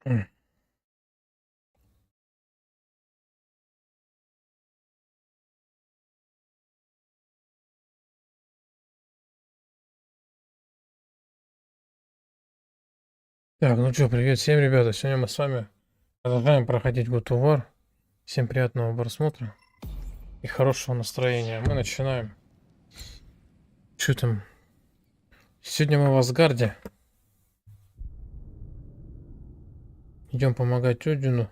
М. Так, ну что, привет всем, ребята. Сегодня мы с вами продолжаем проходить God of War. Всем приятного просмотра и хорошего настроения. Мы начинаем. Что там? Сегодня мы в Асгарде. Идем помогать Одину.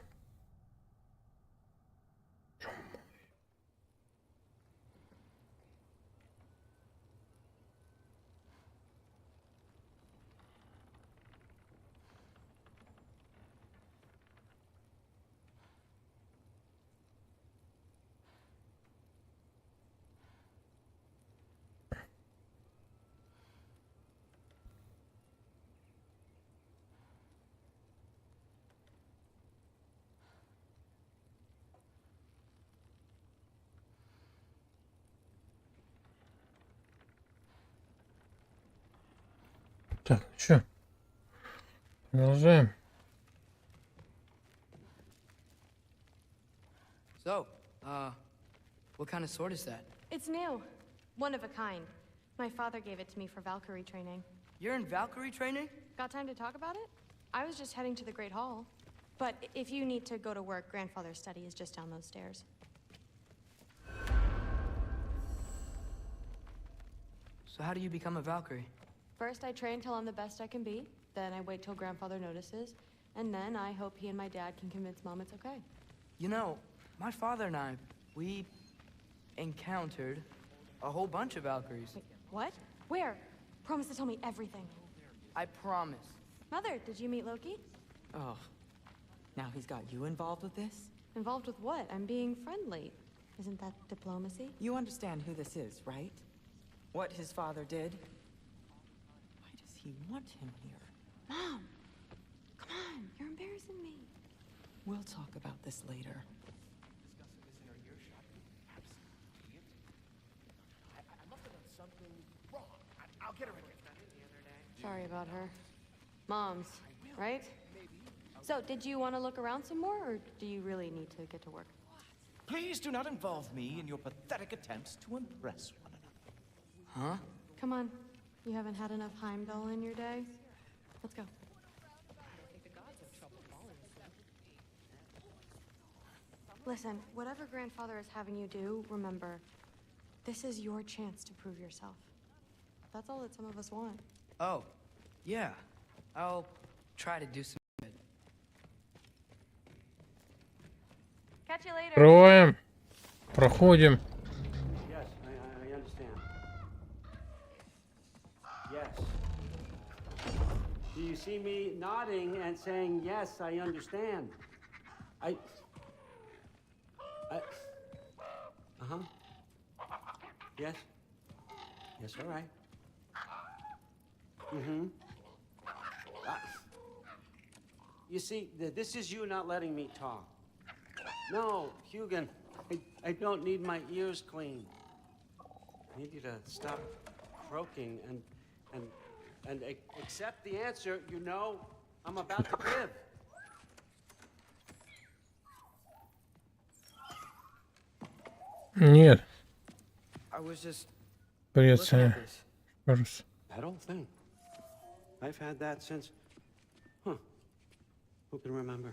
Так, ну что? Продолжаем. So, what kind of sword is that? It's new. One of a kind. My father gave it to me for Valkyrie training. You're in Valkyrie training? Got time to talk about it? I was just heading to the Great Hall. But if you need to go to work, grandfather's study is just down those stairs. So how do you become a Valkyrie? First, I train till I'm the best I can be. Then I wait till grandfather notices. And then I hope he and my dad can convince mom it's okay. You know, my father and we encountered a whole bunch of Valkyries. Wait, what? Where? Promise to tell me everything. I promise. Mother, did you meet Loki? Oh, now he's got you involved with this? Involved with what? I'm being friendly. Isn't that diplomacy? You understand who this is, right? What his father did? Why does he want him here? Mom! Come on, you're embarrassing me. We'll talk about this later. Sorry about her. Mom's, right? So, did you want to look around some more, or do you really need to get to work? Please do not involve me in your pathetic attempts to impress one another. Huh? Come on. You haven't had enough Heimdall in your day? Let's go. Listen, whatever grandfather is having you do, remember, this is your chance to prove yourself. That's all that some of us want. Oh, yeah. I'll try to do some good. Catch you later. Открываем. Проходим. Yes, I understand. Yes. Do you see me nodding and saying, yes, I understand? Uh-huh. Yes? Yes, all right. Mm-hmm. You see, this is you not letting me talk. No, Hugin, I don't need my ears cleaned. I need you to stop croaking and accept the answer you know I'm about to give. Нет. I was just Привет, looking at Саня. this. Кажется. That old thing. I've had that since... Who can remember?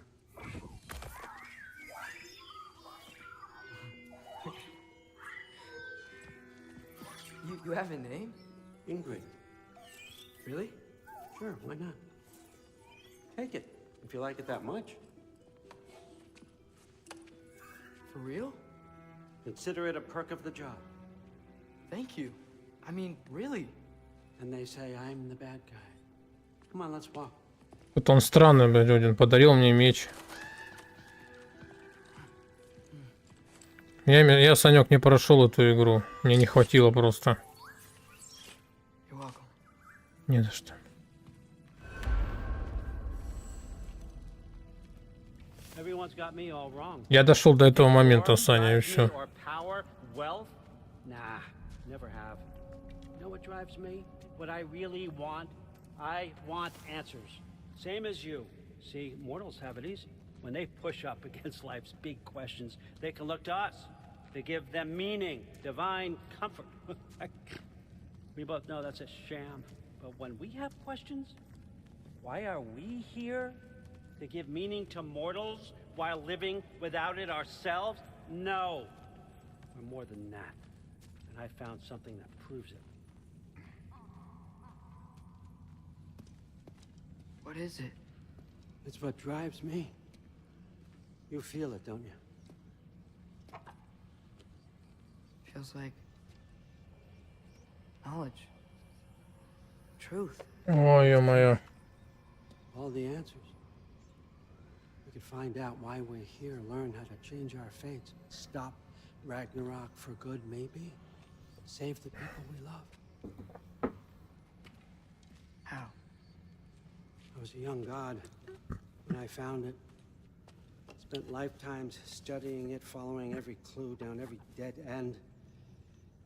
You have a name? Ingrid. Really? Sure, why not? Take it, if you like it that much. For real? Consider it a perk of the job. Thank you. I mean, really. And they say I'm the bad guy. Come on, let's walk. Вот он странный, блядь, Один. Подарил мне меч. Я, Санек, не прошел эту игру. Мне не хватило просто. You're welcome. Не за что. Everyone's got me all wrong. Я дошел до этого момента, Саня, и все. Or power, wealth? Nah, never have. You know what drives me? What I really want? I want answers. Same as you. See, mortals have it easy. When they push up against life's big questions, they can look to us. They give them meaning, divine comfort. We both know that's a sham. But when we have questions, why are we here? To give meaning to mortals while living without it ourselves? No. We're more than that. And I found something that proves it. What is it? It's what drives me. You feel it, don't you? Feels like knowledge. Truth. Ой, ё-моё. All the answers. We could find out why we're here, learn how to change our fates, stop Ragnarök for good, maybe. Save the people we love. How? I was a young god when I found it. Spent lifetimes studying it, following every clue down every dead end,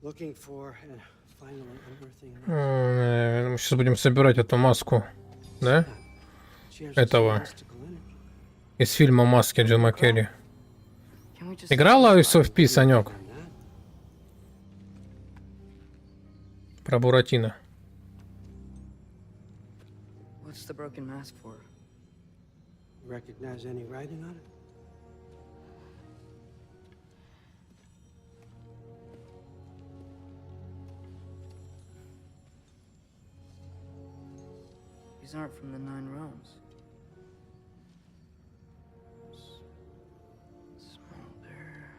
looking for and finally unearthing it. Мы сейчас будем собирать эту маску, да? Этого. Из фильма «Маски» Джима Керри. Can we just Играла в Пи, Санек? Про Буратино. What's the broken mask for? Recognize any writing on it? These aren't from the 9 realms. Smolder.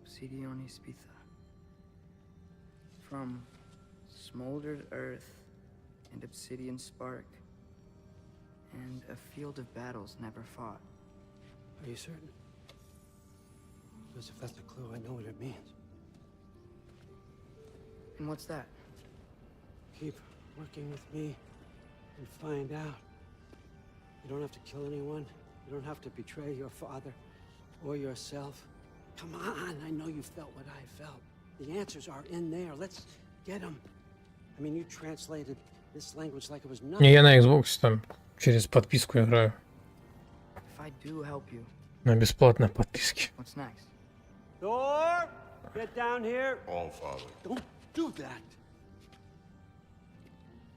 Obsidion Spitha. From smoldered earth and obsidian spark. And a field of battles never fought. Are you certain? Because if that's a clue, I know what it means. And what's that? Keep working with me and find out. You don't have to kill anyone. You don't have to betray your father or yourself. Come on, I know you felt what I felt. The answers are in there. Let's get them. I mean, you translated this language like it was nothing. Не, я на Xbox там через подписку играю. If I do help you, На бесплатной подписке. what's next? Thor, get down here. All father. Don't do that.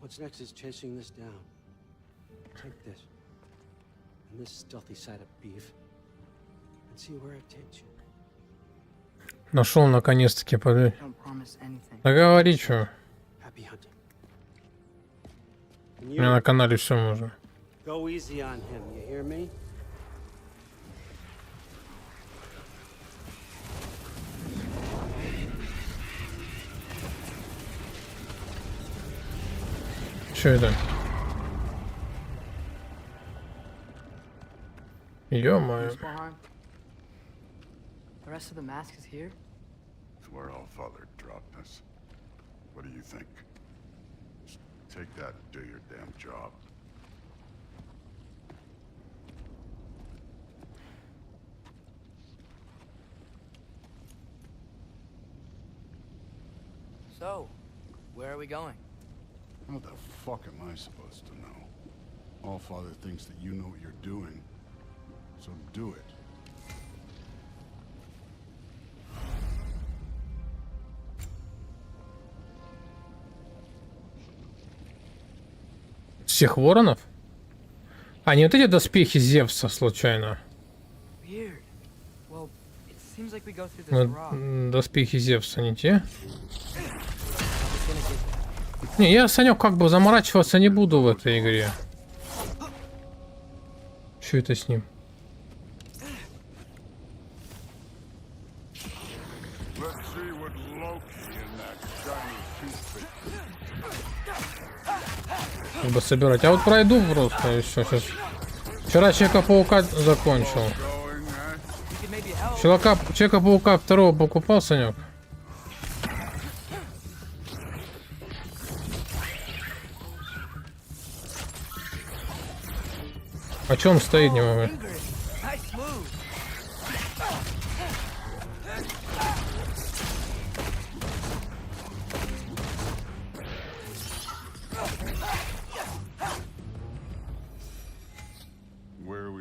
What's next is chasing this down. Take this. And this stealthy side of beef. And see where it takes you. Нашел наконец-таки, подожди. Don't promise anything. Да говори, чё. Happy hunting. У And меня на you, канале все можно. go easy on him, you hear me? Что это? Ё-моё. Muspelheim? The rest of the mask is here? It's where all father dropped us. What do you think? Just take that and do your damn job. So, where are we going? What the fuck am I supposed to know? All father thinks that you know what you're doing, so do it. Всех воронов? А, не вот эти доспехи Зевса, случайно. Weird. Well, it seems like we go through this rock. Ну, доспехи Зевса не те. Не, я, Санек, как бы заморачиваться не буду в этой игре. Что это с ним? Let's see what Loki in that shiny toothpick. Как бы собирать. А вот пройду просто и все. Сейчас. Вчера Человека-паука закончил. Going, eh? We could maybe help. Человека-паука второго покупал, Санек? А чё он стоит, не могу? Ingrid, nice move.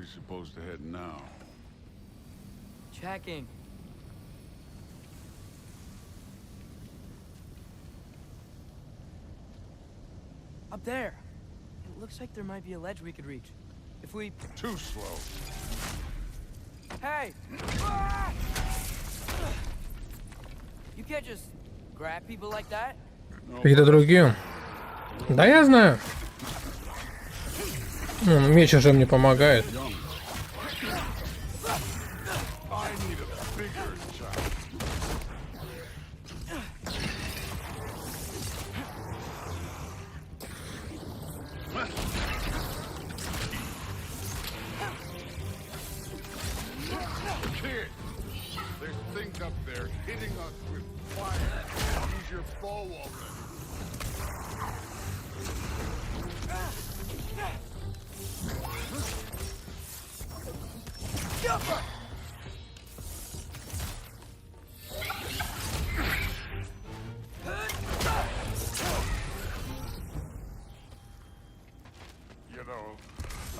we supposed to head now? Checking. Up there. It looks like there might be a ledge we could reach. If we... Too slow. Hey! Ah! You can't just grab people like that. Какие-то другие. Да я знаю. Ну, меч уже мне помогает. I need a bigger child. Kid, there's things up there hitting us with fire. Use your bow already. You know,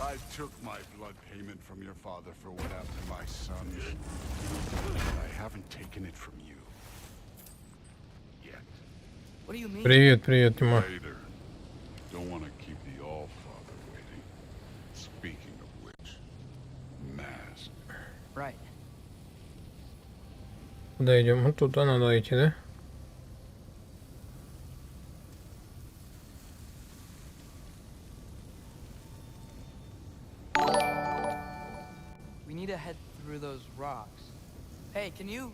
I took my blood payment from your father for what happened to my son. I haven't taken it from you. Yet. What do you mean? Привет, привет, Тима. Later. Don't want to keep the All-Father waiting. Speaking of which, mask. Right. Куда идем? Вот туда надо идти, да? We need to head through those rocks. Hey, can you...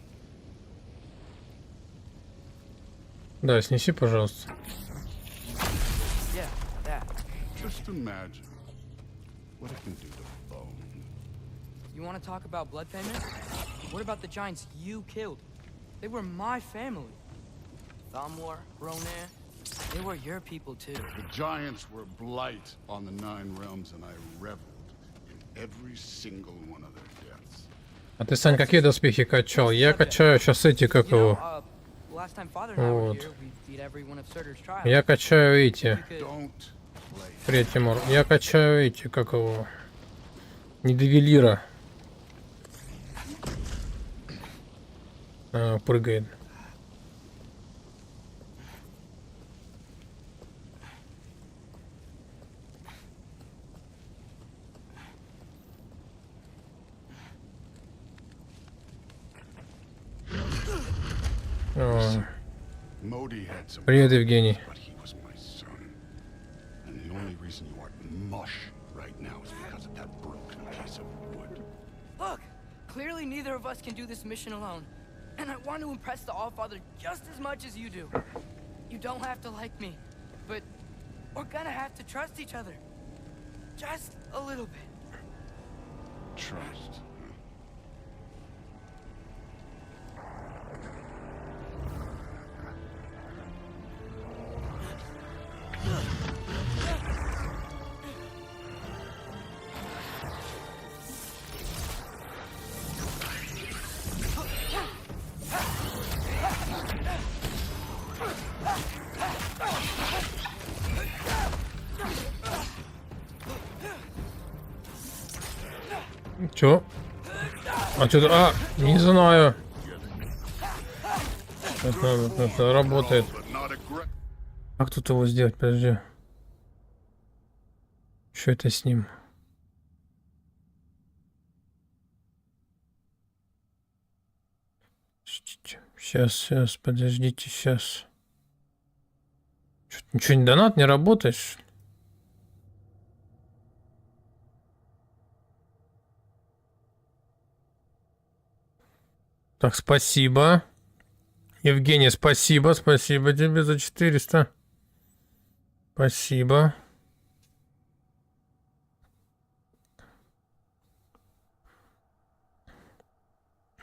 Да, снеси, пожалуйста. Yeah, that. Just imagine what it can do to bone. You want to talk about blood payment? What about the giants you killed? They were my family. Thamor, Ronar, they were your people too. The giants were blight on the 9 realms, and I reveled in every single one of their deaths. А ты, Сань, какие доспехи качал? Я качаю сейчас эти, как You know, его. last time Father and I were Вот. here, we beat every one of Surtur's trials. Я качаю эти. You could- Don't play. Привет, Тимур. Я качаю эти, как его. Недовелира. Прыгает. О, Modi had some, привет, Евгений. but he was my son. And the only reason you are mush right now is because of that broken piece of wood. Look, clearly neither of us can do this mission alone. And I want to impress the All-Father just as much as you do. You don't have to like me, but we're gonna have to trust each other. Just a little bit. Trust. Чё? А что-то... А, не знаю. Это работает. But not aggressive. Как тут его сделать? Подожди. Что это с ним? Сейчас, подождите, сейчас. Ничего не донат, не работает, что ли? Так, спасибо. Евгений, спасибо. Спасибо тебе за 400. Спасибо.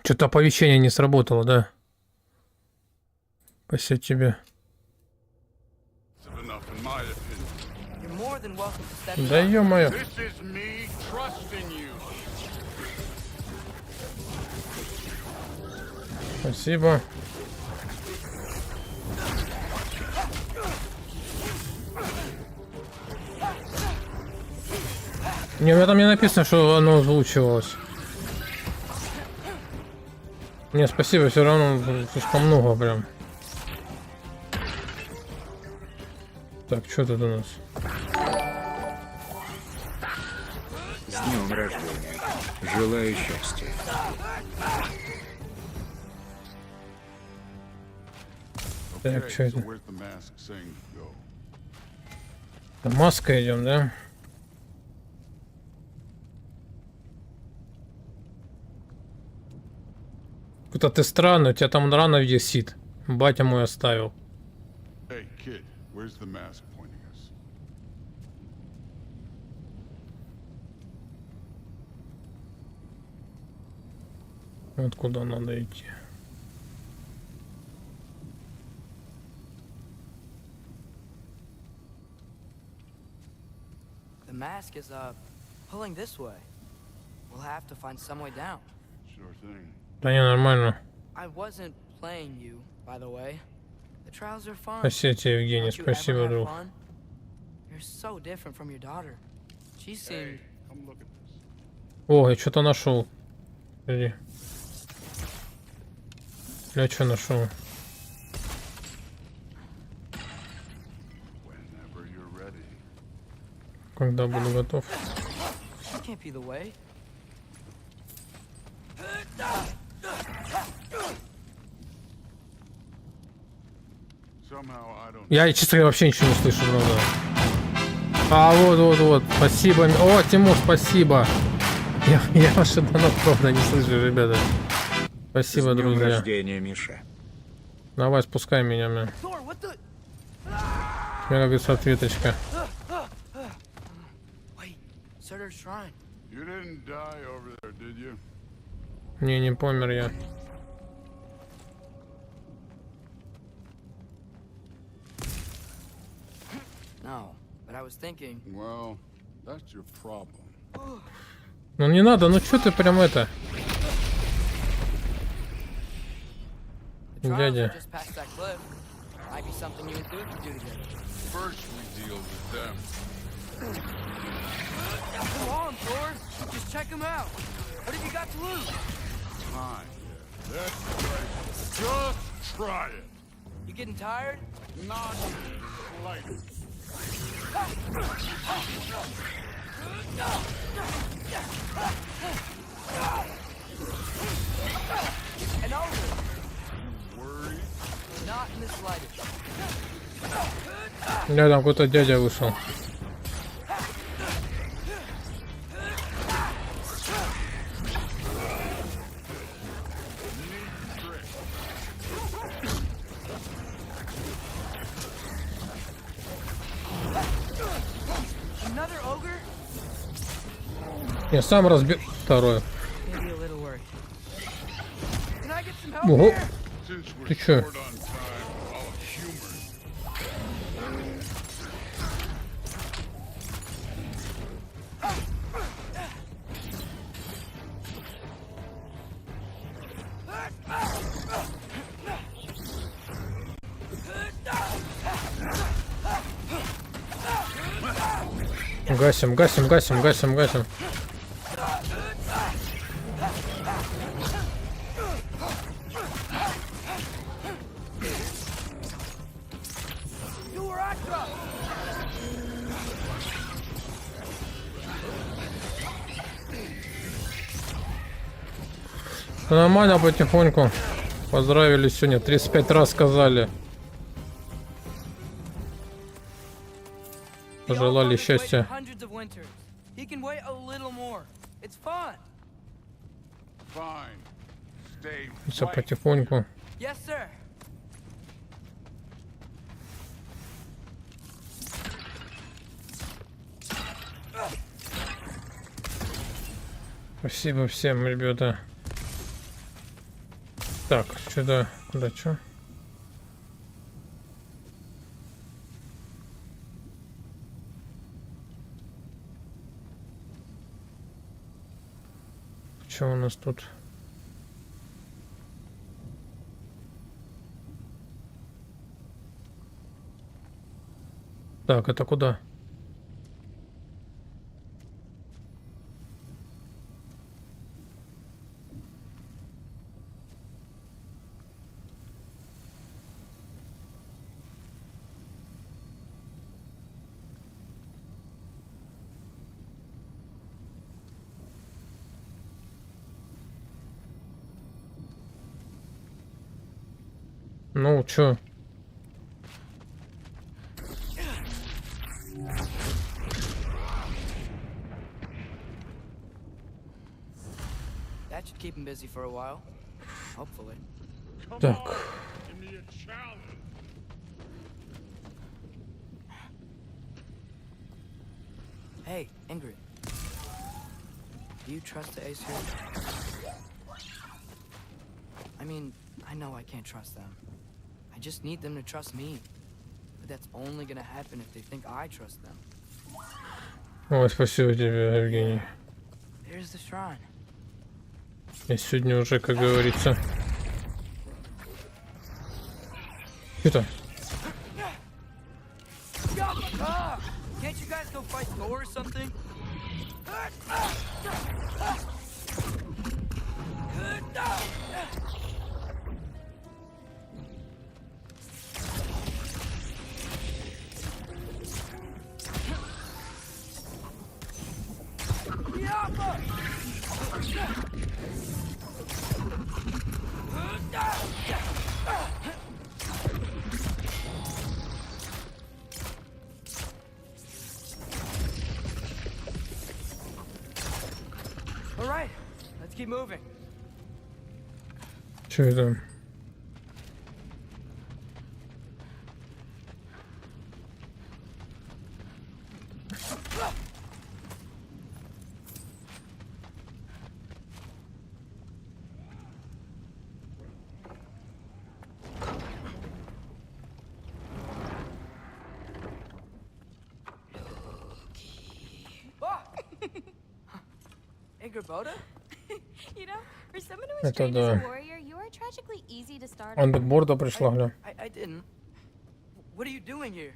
Что-то оповещение не сработало, да? Спасибо тебе. Enough, in my opinion. You're more than welcome to step Да aside. ё-моё. This is me trusting you. Спасибо. Не, у меня там не написано, что оно озвучивалось. Не, спасибо, все равно слишком много прям. Так, что тут у нас? С днем рождения. Желаю счастья. Так, что это? So where's the mask saying to go? Маска идем, да? Какой-то ты странный, у тебя там рана висит. Батя мой оставил. Hey, kid, where's the mask pointing us? Вот куда надо идти. The mask is, pulling this way. We'll have to find some way down. Sure thing. Да не, нормально. I wasn't playing you, by the way. The trials are fun. Спасибо тебе, Евгений, Don't you спасибо, ever have друг. fun? You're so different from your daughter. She seemed... Hey, come look at this. О, я что-то нашел. Иди. Я что нашел? Whenever you're ready. Когда буду готов. That can't be the way. Somehow I don't. Я, честно говоря, вообще ничего не слышу, правда. А, вот. Спасибо. О, Тимур, спасибо. Я ваши донат, правда, не слышу, ребята. Спасибо, С днем друзья. рождения, Миша. Давай, спускай меня, мне. Thor, what the... У меня, говорится, ответочка. Wait, Surtur's shrine. You didn't die over there, did you? Не помер я. No, but I was thinking... Well, that's your problem. Ну не надо, ну что ты прям это? The trials Дядя. are just past that cliff. Might be something you and Dude could do together. First we deal with them. Come on, Thor. Just check him out. What have you got to lose? Time. Yeah, that's right. Just try it. You getting tired? Not slightest. And over. Worried? Not in the slightest. Да, там какой-то дядя вышел. Another ogre? Я сам разбил второй. Maybe a little work. Can I get some help Ого. here? Since we're Ты чё? short on time, I'll humor. Гасим. You were at drop. Нормально, потихоньку. Поздравили сегодня, 35 раз сказали. The Пожелали All-Father's waited счастья. hundreds of winters. He can wait a little more. It's fun. Fine. Stay Все right. потихоньку. Yes, sir. Спасибо всем, ребята. Так, сюда, куда, что? Что у нас тут? Так, это куда? Ну, чё? That should keep him busy for a while. Hopefully. Так. Give me a challenge. Hey, Ingrid. Do you trust the Ace here? I mean, I know I can't trust them. I just need them to trust me. But that's only gonna happen if they think I trust them. Ой, спасибо тебе, Евгений. There's the shrine. Я сегодня уже, как говорится... Что-то? Can't you guys go fight Thor or something? All right, let's keep moving. Что это? Ingrid? You know, for someone who was Это trained as a да. warrior, you are tragically easy to start. Он бэкборда пришла, гля. I didn't. What are you doing here?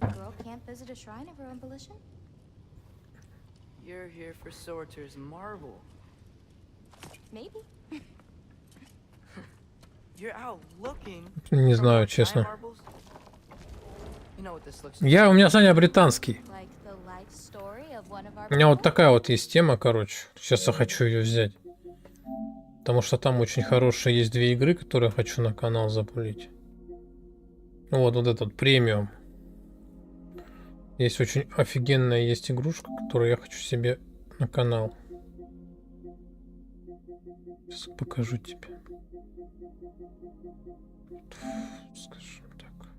A girl can't visit a shrine of her own volition? You're here for Sorter's marble. Maybe. You're out looking. Не for знаю, more честно. giant marbles? You know what this looks like? У меня Саня британский. Like the life story of one of our У меня вот people? такая вот есть тема, короче. Сейчас я хочу ее взять. Потому что там очень хорошие есть две игры, которые я хочу на канал запулить. Вот этот премиум. Есть очень офигенная есть игрушка, которую я хочу себе на канал. Сейчас покажу тебе. Скажем так.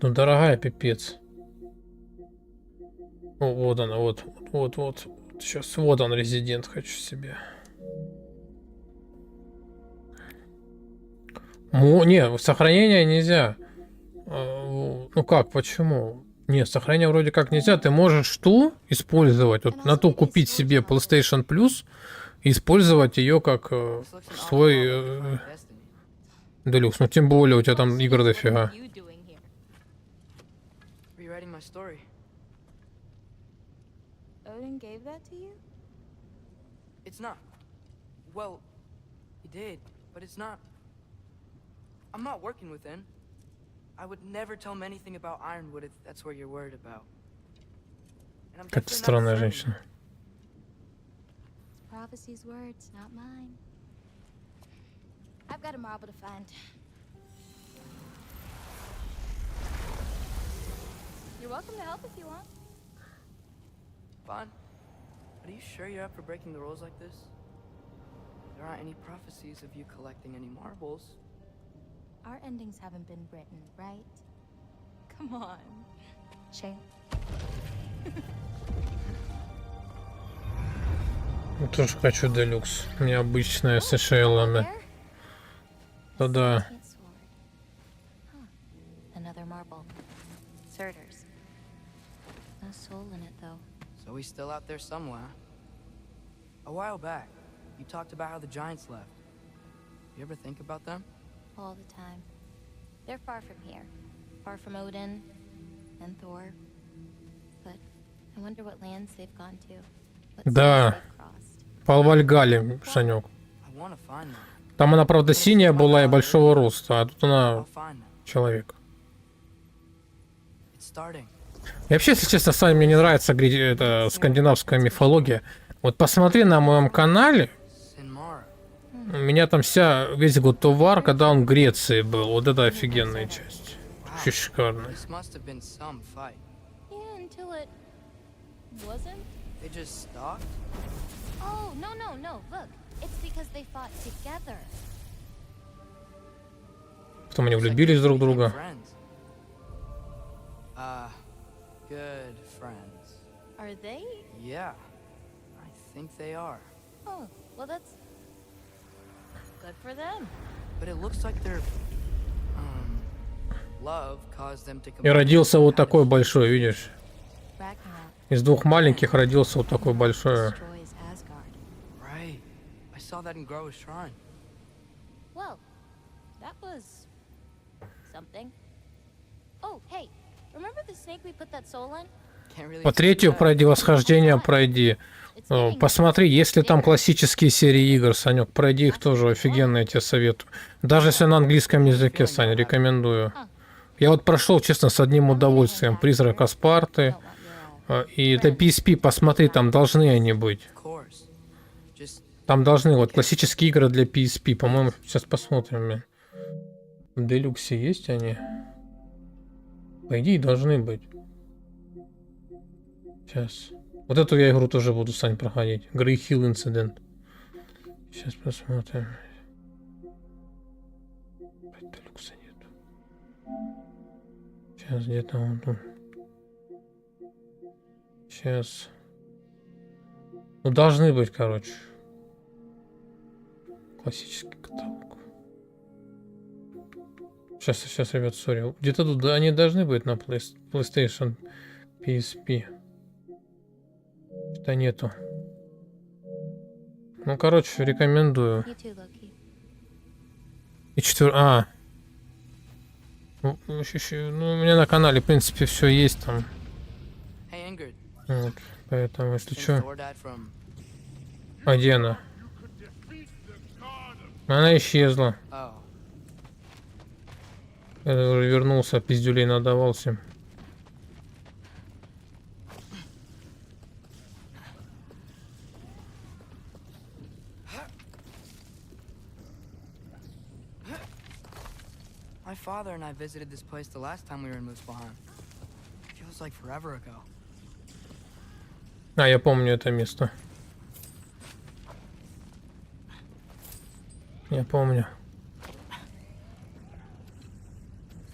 Ну, дорогая, пипец. О, вот она, вот. Сейчас вот он, резидент хочу себе. Не, сохранение нельзя. Ну как, почему? Нет, сохранение вроде как нельзя. Ты можешь ту использовать, вот на ту купить себе PlayStation Plus и использовать ее как This looks an awful свой lot like my destiny. делюкс. Ну тем более у тебя там игр дофига. What are you doing here? Rewriting my story. Odin gave that to you? It's not. Well, he did, but it's not. I'm not working with him. I would never tell him anything about Ironwood if that's what you're worried about. And I'm Какая-то definitely not странная afraid. женщина. It's prophecy's words, not mine. I've got a marble to find. You're welcome to help if you want. Fine. But are you sure you're up for breaking the rules like this? There aren't any prophecies of you collecting any marbles. Our endings haven't been written, right? Come on, champ. Я тоже хочу делюкс. Необычная с эшелонами. Да-да. Ancient sword. Huh. Another marble. Surtur's. No soul in it, though. So he's still out there somewhere. A while back, you talked about how the giants left. You ever think about them? All the time. They're far from here. Far from Odin and Thor. But I wonder what lands they've gone to. What Да. seas they've crossed. По Вальгалле, Санек. I want to find them. Там она, правда, синяя была и большого роста, а тут она I'll find them. человек. It's starting. И вообще, если честно, с вами мне не нравится это скандинавская мифология. Вот посмотри на моем канале, Sinmara. У меня там весь год товар, когда он в Греции был. Вот это офигенная часть. Вообще шикарная. This must have been some fight. Yeah, until it wasn't. They just stopped? Oh, no. Look, it's because they fought together. Потом они влюбились друг в друга. Good friends. Are they? Yeah, I think they are. Oh, well, that's good for them. But it looks like their love caused them to И родился вот такой большой, видишь? Ragnarök Из двух маленьких родился вот такой большой. destroys Asgard. Right. I saw that in Grove's shrine. Well, that was something. Oh, hey, remember the snake we put that soul in? Can't really По третью пройди, восхождение пройди. О, посмотри, есть ли там классические серии игр, Санек, пройди их тоже, офигенно, я тебе советую. Даже если на английском языке, Сань, рекомендую. Я вот прошел, честно, с одним удовольствием. Призрак Аспарты. И для PSP, посмотри, там должны они быть. Of course. Just Там должны, вот, классические игры для PSP, по-моему, сейчас посмотрим. В Делюксе есть они? По идее, должны быть. Сейчас. Вот эту я игру тоже буду, Сань, проходить. Hill Incident. Сейчас посмотрим. Делюкса нету. Сейчас где-то он тут. Сейчас. Ну, должны быть, короче. Классический каталог. Сейчас, ребят, сори. Где-то тут да, они должны быть на PlayStation PSP. Что нету. Ну, короче, рекомендую. You too, Loki. И Ну, у меня на канале, в принципе, все есть там. hey Ingrid. Вот, поэтому, если Since что. Thor died from А где она? Она исчезла. oh. Я уже вернулся, пиздюлей надавался. My father and I visited this place the last time we were in Muspelheim. Feels like forever ago. А, я помню это место. Я помню.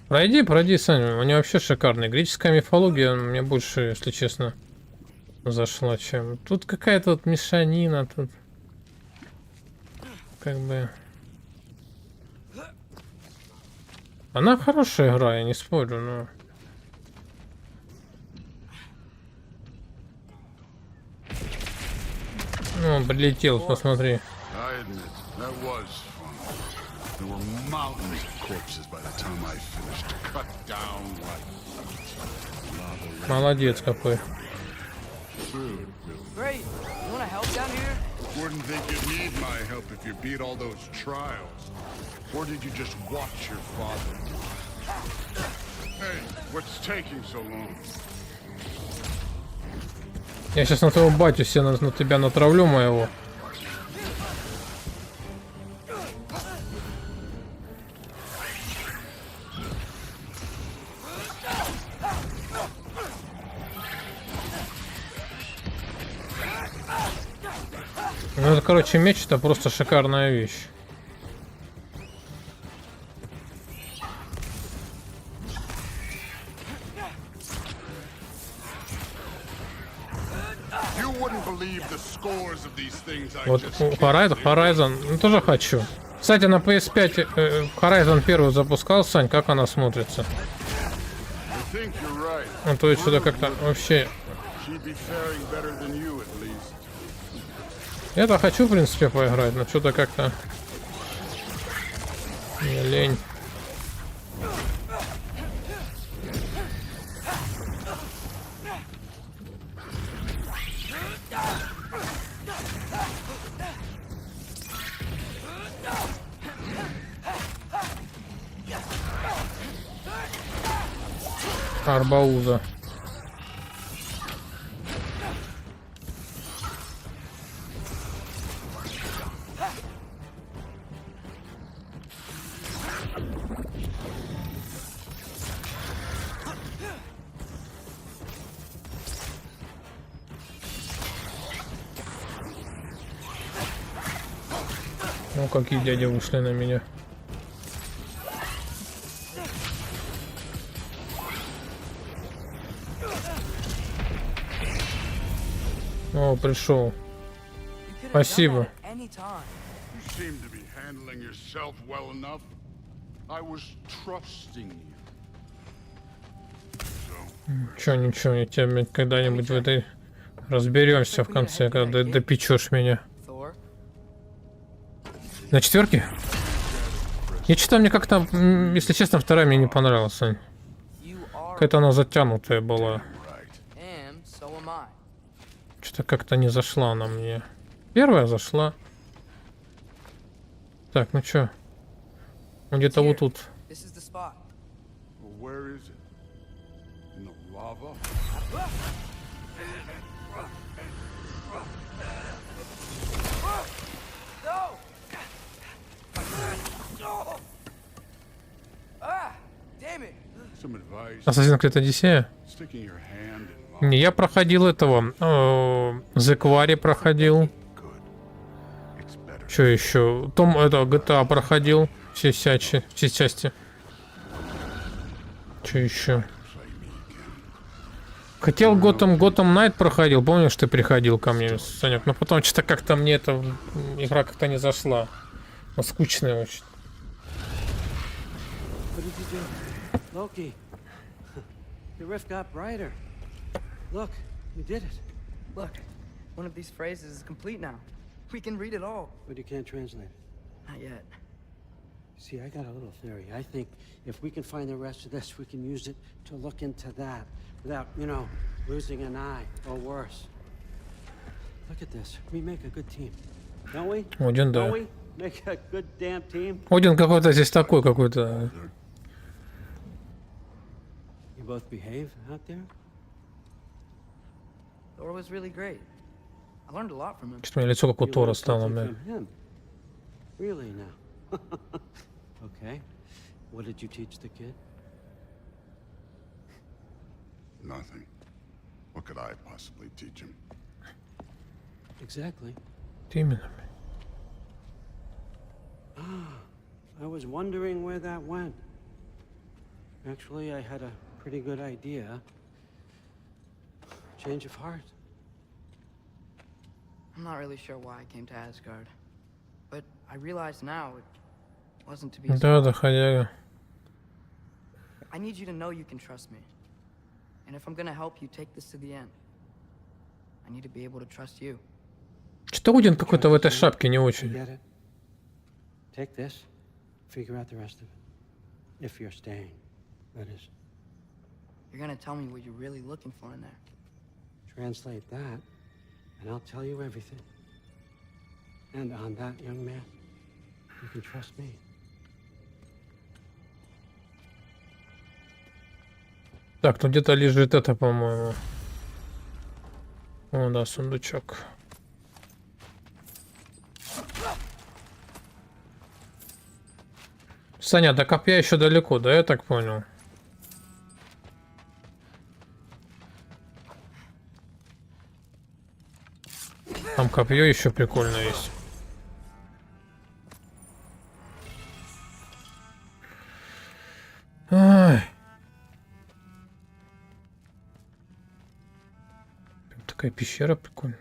Пройди, Саня. У него вообще шикарная. Греческая мифология мне больше, если честно, зашла, чем... Тут какая-то вот мешанина, тут... Как бы... Она хорошая игра, я не спорю, но... Ну, он прилетел, посмотри. I admit, that was fun. There were mountains of corpses by the time I finished. Cut down like lava. Молодец какой. Great. You want to help down here? Wouldn't think you'd need my help if you beat all those trials. Or did you just watch your father? Hey, what's taking so long? Я сейчас на твоего батю все на тебя натравлю моего. Ну это, короче, меч это просто шикарная вещь. Вот Horizon, ну, тоже хочу. Кстати, на PS5 Horizon 1 запускал, Сань, как она смотрится? Ну, то есть сюда как-то вообще... Я-то хочу, в принципе, поиграть, но что-то как-то... Мне лень. Арбауза. Ну, какие дяди вышли на меня. О, пришел. Спасибо. You seem to be handling yourself well enough. I was trusting you. Ничего, я тебя когда-нибудь в этой разберемся в конце, когда допечешь меня. На четверке? Я читаю, мне как-то, если честно, вторая мне не понравилась, Сань. Какая-то она затянутая была. Что-то как-то не зашла она мне. Первая зашла. Так, ну чё? Он где-то вот тут. Ассасин's Creed Одиссея? Не, я проходил этого. The Quarry проходил. Что еще? Том, это GTA проходил. Все части. Что еще? Хотел Gotham Knight проходил. Помнишь, ты приходил ко мне, Санек? Но потом что-то как-то мне эта игра как-то не зашла. Но скучная очень. Loki, the rift got brighter. Look, we did it. Look, one of these phrases is complete now. We can read it all. But you can't translate it. Not yet. See, I got a little theory. I think if we can find the rest of this, we can use it to look into that without, you know, losing an eye or worse. Look at this. We make a good team. Don't we? Один, да. Don't we make a good damn team? Один какой-то здесь такой какой-то. You both behave out there? Thor was really great. I learned a lot from him. Что-то у меня лицо как у You Тора learned стало, something да. from him. Really now? Okay. What did you teach the kid? Nothing. What could I possibly teach him? Exactly. Именно. I was wondering where that went. Actually, I had a pretty good idea. Change of heart. I'm not really sure why I came to Asgard, but I realize now it wasn't to be. Да, доходяга. I need you to know you can trust me, and if I'm gonna help you take this to the end, I need to be able to trust you. Что Один какой-то в этой шапке не очень. Get it? Take this. Figure out the rest of it. If you're staying, that is. You're gonna tell me what you're really looking for in there. Translate that, and I'll tell you everything. And on that, young man, you can trust me. Так, тут где-то лежит это, по-моему. О, да, сундучок. Саня, до копья еще далеко, да, я так понял? Там копье еще прикольно есть. Ай. Такая пещера прикольная.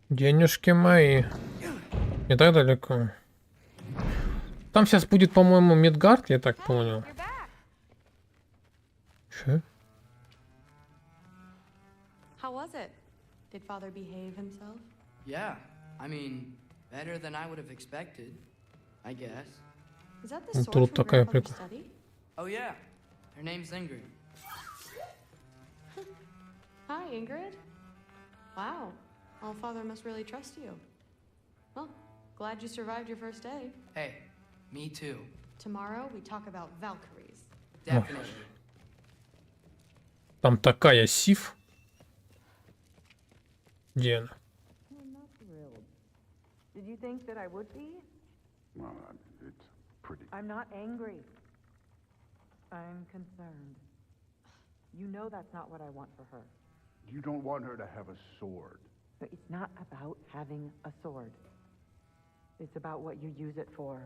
Денежки мои. Не так далеко. Там сейчас будет, по-моему, Мидгард, я так понял. Че? How was it? Did father behave himself? Yeah, I mean, better than I would have expected, I guess. Is that the Ну, sword тут from такая grandfather's прикол. study? Oh yeah, her name's Ingrid. Hi, Ingrid. Wow. All father must really trust you. Well, Glad you survived your first day. Hey, me too. Tomorrow we talk about Valkyries. Definitely. Там такая сив. Где она? I'm not thrilled. Did you think that I would be? Well, it's pretty. I'm not angry. I'm concerned. You know that's not what I want for her. You don't want her to have a sword. But it's not about having a sword. It's about what you use it for.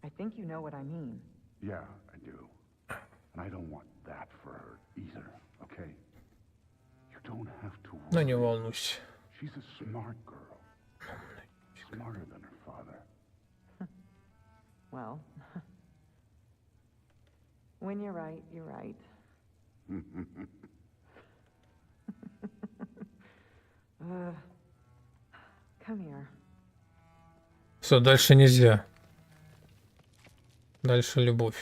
I think you know what I mean. Yeah, I do. And I don't want that for her either, okay? You don't have to Ну worry. не волнуйся. She's a smart girl. Smarter than her father. Well, when you're right, you're right. Come here. Все, дальше нельзя. Дальше любовь.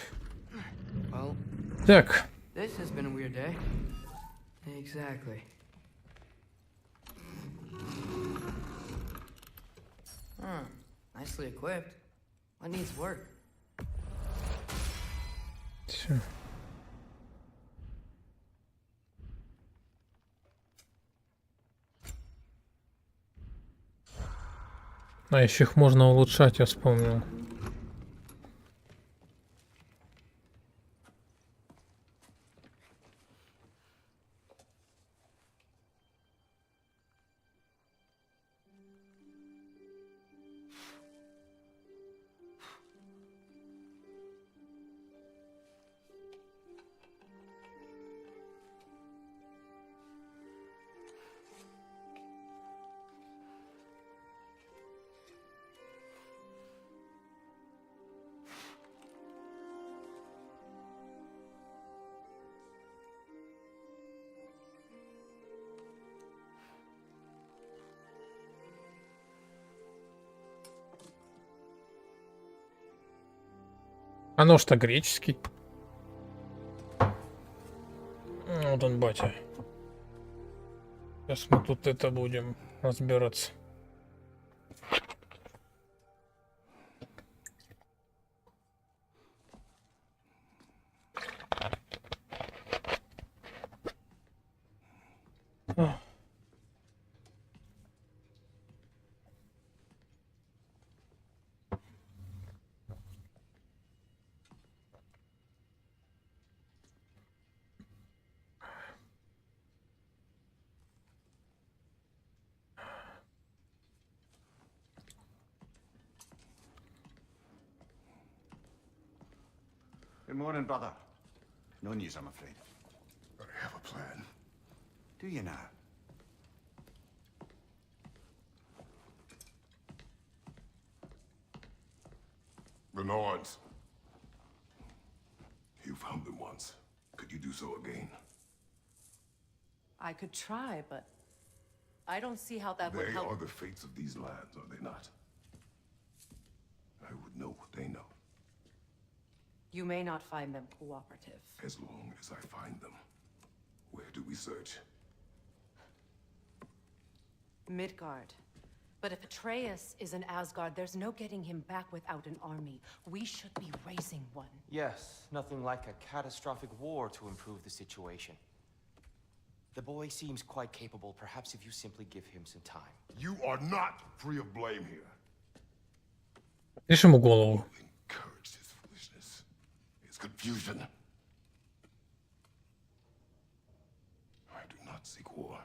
Well, Так, this has been a weird day. Exactly. Nicely equipped. What needs work? все. А еще их можно улучшать, я вспомнил. А нож-то греческий. Вот он, батя. Сейчас мы тут это будем разбираться. Good morning, brother. No news, I'm afraid. I have a plan. Do you now? The Norns. You found them once. Could you do so again? I could try, but I don't see how that would They help. are the fates of these lands, are they not? I would know what they know, You may not find them cooperative. as long as I find them. Where do we search? Midgard. But if Atreus is in Asgard, there's no getting him back without an army. We should be raising one. Yes, nothing like a catastrophic war to improve the situation. The boy seems quite capable. Perhaps if you simply give him some time. You are not free of blame here. Режь ему голову. Encouraged his foolishness, his confusion. I do not seek war.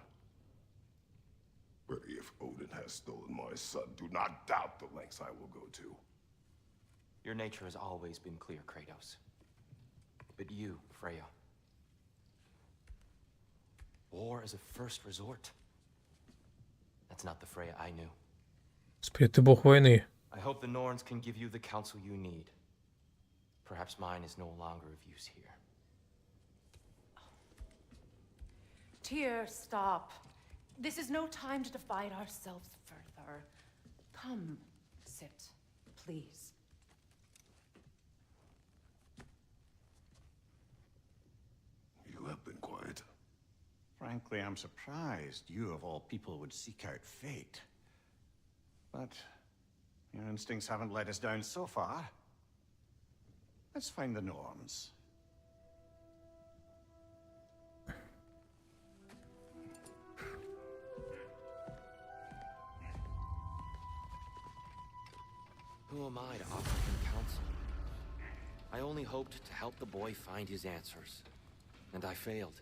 But if Odin has stolen my son, do not doubt the lengths I will go to. Your nature has always been clear, Kratos. But you, Freya. War as a first resort. That's not the Freya I knew. Господи, ты бог войны. I hope the Norns can give you the counsel you need. Perhaps mine is no longer of use here. Tyr, stop. This is no time to divide ourselves further. Come, sit, please. You have been quiet. Frankly, I'm surprised you of all people would seek out fate. But Your instincts haven't let us down so far. Let's find the norms. Who am I to offer him counsel? I only hoped to help the boy find his answers. And I failed.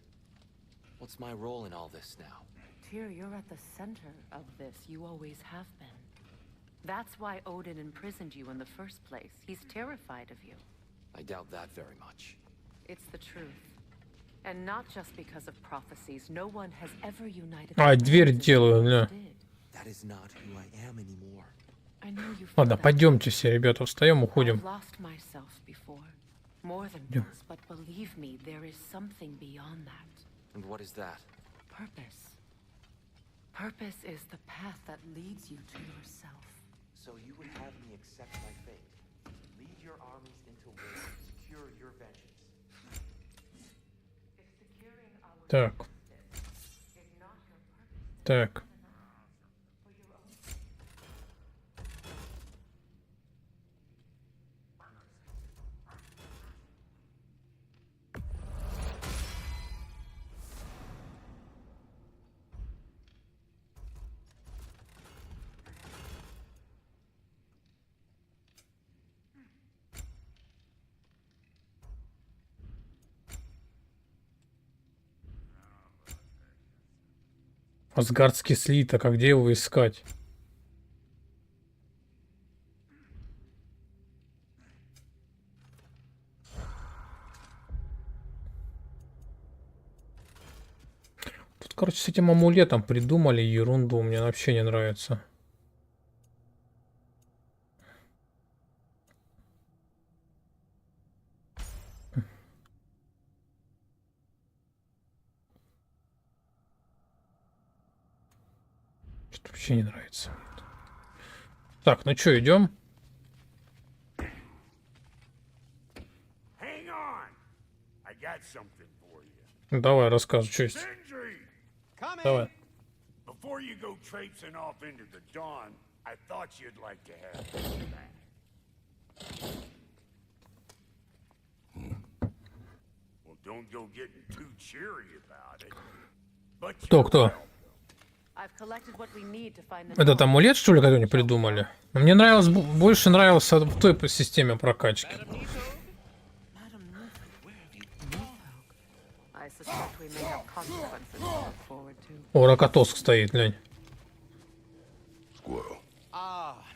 What's my role in all this now? Tyr, you're at the center of this. You always have been. That's why Odin imprisoned you in the first place. He's terrified of you. I doubt that very much. It's the truth. And not just because of prophecies. No one has ever united. Дверь делаю, бля. That is not who I am anymore. Ладно, пойдемте все, ребята, встаем, уходим. Идем. But believe me, there is something beyond that. And what is that? Purpose. Purpose is the path that leads you to yourself. So you would have me accept my fate, lead your armies into war, secure your vengeance. Так. Так. Асгардский слиток, а где его искать? Тут, короче, с этим амулетом придумали ерунду, мне вообще не нравится. Вообще не нравится. Так, ну что, идем? Давай, рассказывай, что есть. Давай. Before you go traipsing off into the dawn, I thought you'd like to have that. Well, don't go getting too cheery about it. Кто? Этот амулет, что ли, который они придумали? Мне нравилось, больше нравился в той системе прокачки. О, Ракотоск стоит, глянь.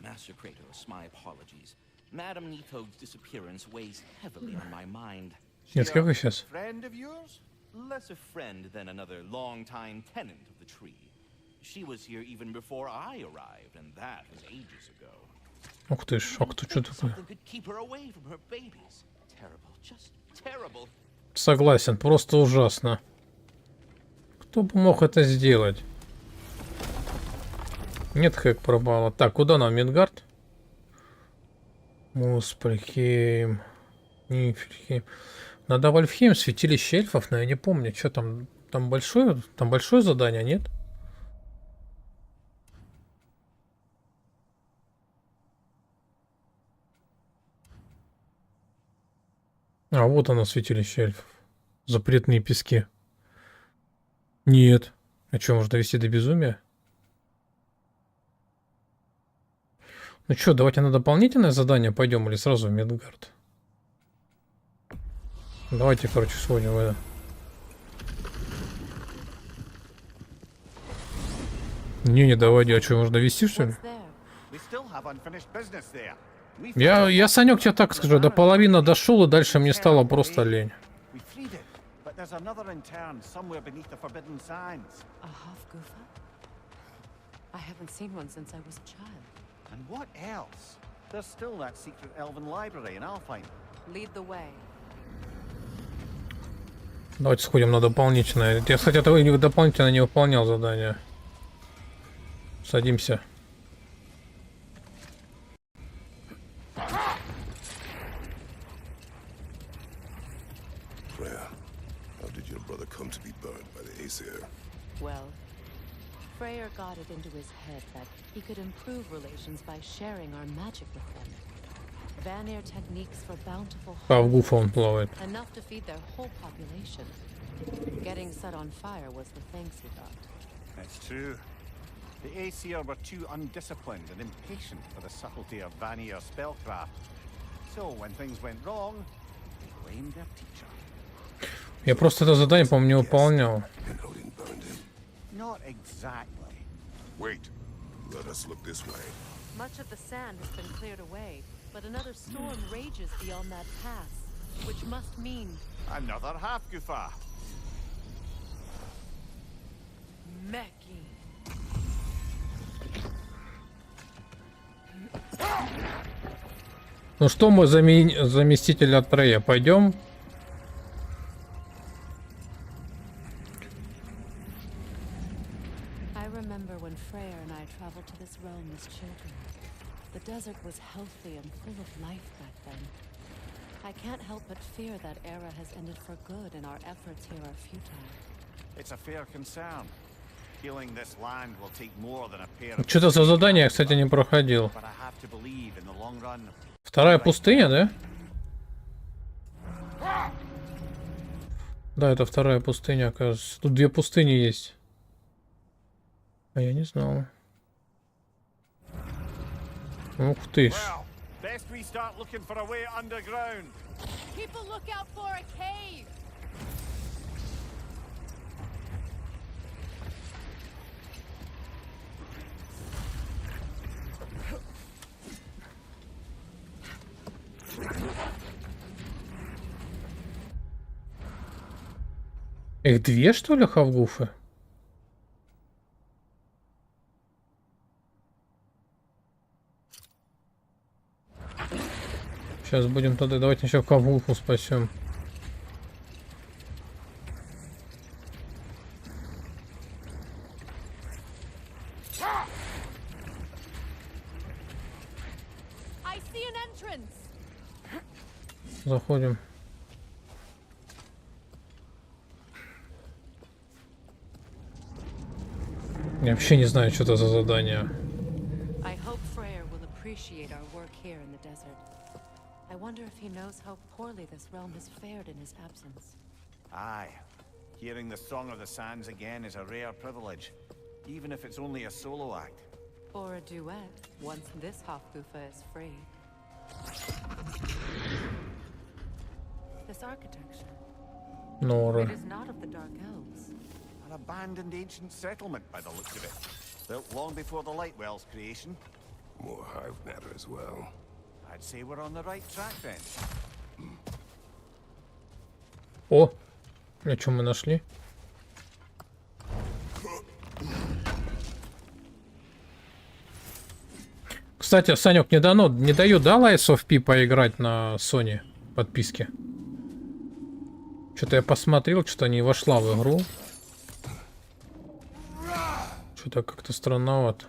Master Kratos, my apologies. Madame Nitho's disappearance weighs heavily on my mind. Нет, какой сейчас? Friend of yours? Less a friend than another long-time tenant of the tree. She was here even before I arrived, and that was ages ago. Ух ты ж, а кто что такое? Согласен, просто ужасно. Кто бы мог это сделать? Нет, хэк пропало. Так, куда нам, Мидгард? Муспельхейм. Нифельхейм. Надо в Альфхейм, святилище эльфов, но я не помню, что там. Там большое задание, нет? А, вот оно, святилище эльфов. Запретные пески. Нет. А что, можно довести до безумия? Ну что, давайте на дополнительное задание пойдем или сразу в Мидгард? Давайте, короче, сходим в это. Не доводи, а что, можно довести, что ли? Я, Санек, тебе так скажу, до половины дошел, и дальше мне стало просто лень. Давайте сходим на дополнительное. Я, кстати, этого дополнительно не выполнял задание. Садимся. How did your brother come to be burned by the Aesir? Well, Freyr got it into his head that he could improve relations by sharing our magic with them. Vanir techniques for bountiful Павгуфа он плавает. enough to feed their whole population. Getting set on fire was the thanks he got. That's true. The Aesir were too undisciplined and impatient for the subtlety of Vanir's spellcraft. So when things went wrong, they blamed their teacher. Я просто это задание, по-моему, не выполнял. Not exactly. Wait. Let us look this way. Much of the sand has been cleared away, but another storm rages beyond that pass, which must mean Another half-goofa. Meki. Ну что, мой заместитель от Трея, пойдем? I remember when Freyr and I traveled to this realm as children. The desert was healthy and full of life back then. I can't help but fear that era has ended for good and our efforts here are futile. It's a fair concern. Healing this land will take more than a pair of... Что-то за задание я, кстати, не проходил. But I have to believe in the long run. Вторая пустыня, да? Да, это вторая пустыня, оказывается. Тут две пустыни есть. А я не знал. Ух ты ж. Well, best we start looking for a way underground. Keep a lookout for a cave. Их две, что ли, хавгуфы? Сейчас будем тогда. Давайте еще хавгуфу спасем. I see an entrance. Заходим. Я вообще не знаю, что это за задание. I hope Freyr will appreciate our work here in the desert. I wonder if he knows how poorly this realm has fared in his absence. Aye. Hearing the Song of the Sands again is a rare privilege, even if it's only a solo act. Or a duet, once this Hofgufa is free. This architecture. Нора. It is not of the Dark Elves. An abandoned ancient settlement by the looks of it. Built long before the Lightwell's creation. More hive matter as well. I'd say we're on the right track then. О! А что мы нашли? Кстати, Санек, не дают, да, Lies of P поиграть на Sony подписке? Что-то я посмотрел, что-то не вошла в игру. Что-то как-то странновато.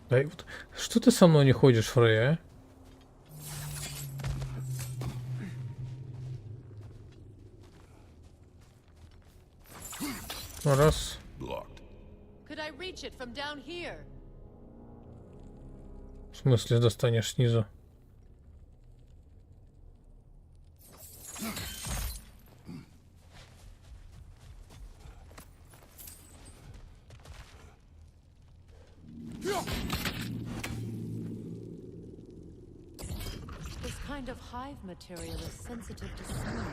Да, и вот, что ты со мной не ходишь, Фрей, а? Раз. Could I reach it from down here? В смысле достанешь снизу? This kind of hive material is sensitive to smell.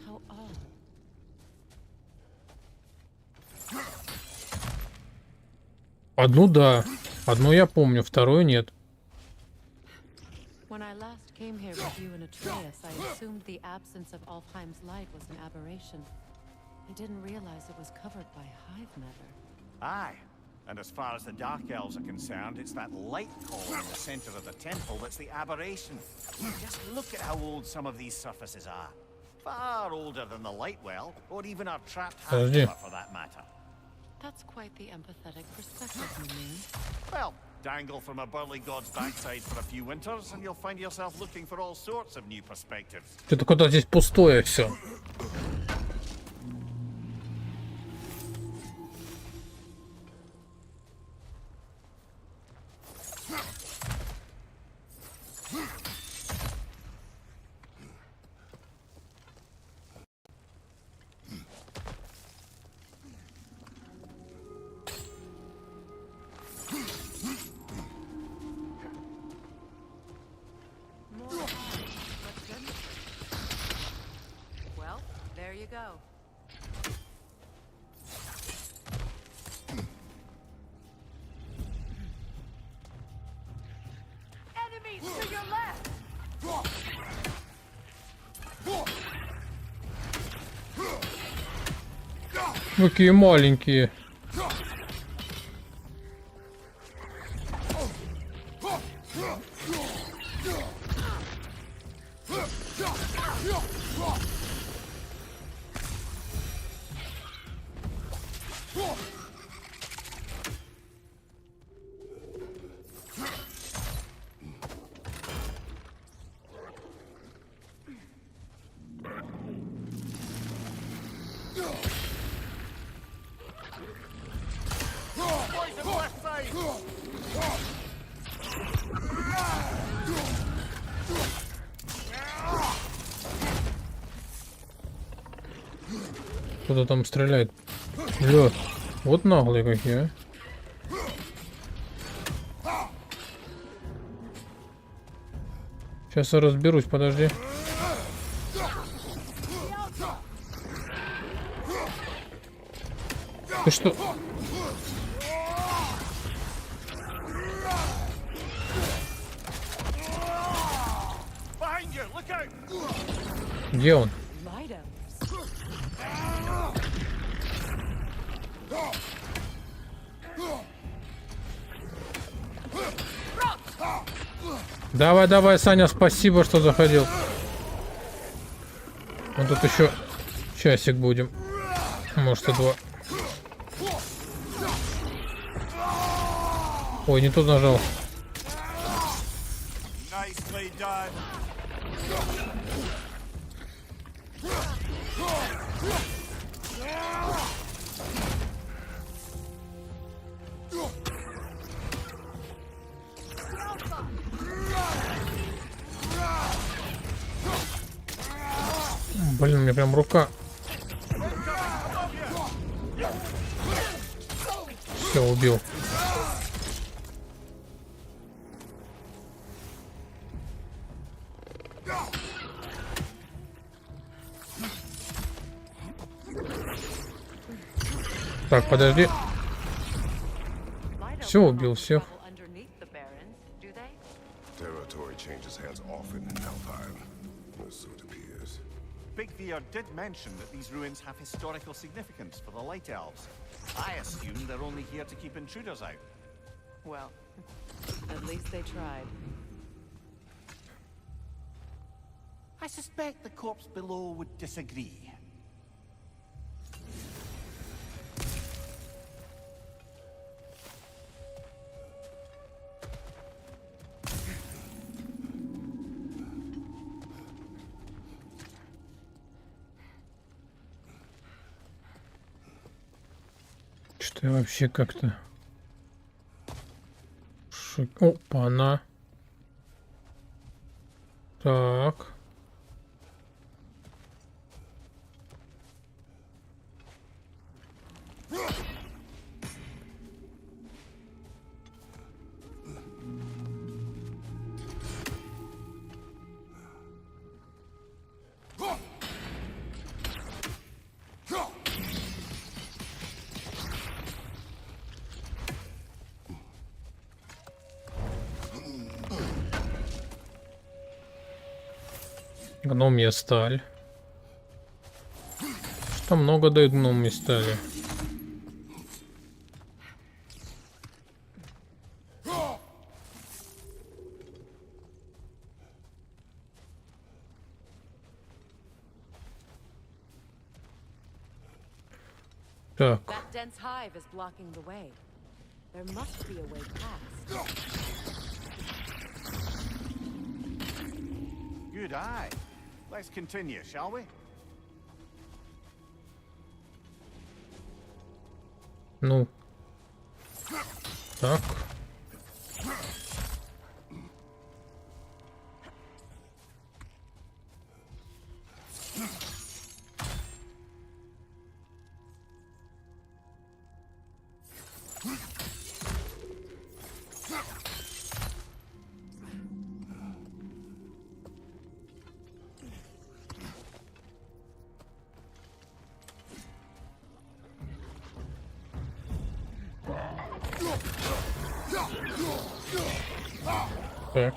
How odd. Одну да. Одну я помню, вторую нет. When I last came here with you and Atreus, I assumed the absence of Alfheim's light was an aberration. I didn't realize it was covered by hive matter. Aye. And as far as the Dark Elves are concerned, it's that light column in the center of the temple that's the aberration. Just look at how old some of these surfaces are. Far older than the Lightwell, or even our trapped half-brother for that matter. That's quite the empathetic perspective, you mean? Well, Dangle from a burly god's backside for a few winters, and you'll find yourself looking for all sorts of new perspectives. Что-то куда здесь пустое все. Well, there you go. Enemies to your left! Вы какие маленькие. Кто-то там стреляет. Бля, вот наглые какие, а. Сейчас я разберусь, подожди. Ты что? Где он? Давай, давай, Саня, спасибо, что заходил. Мы тут еще часик будем. Может, и два. Ой, не тут нажал. Блин, у меня прям рука. Все, убил. Так, подожди. Все, убил всех. Territory changes hands often in Alpine, so it appears. Big Veer did mention that these ruins have historical significance for the Light Elves. I assume they're only here to keep intruders out. Well, at least they tried. I suspect the corpse below would disagree. Что я вообще как-то... Опа-на. Так. Гномья сталь. Что много дают гномьей стали. Так. That dense hive is blocking the way. There must be a way past. Good eye. Let's continue, shall we? Ну. Так. Так.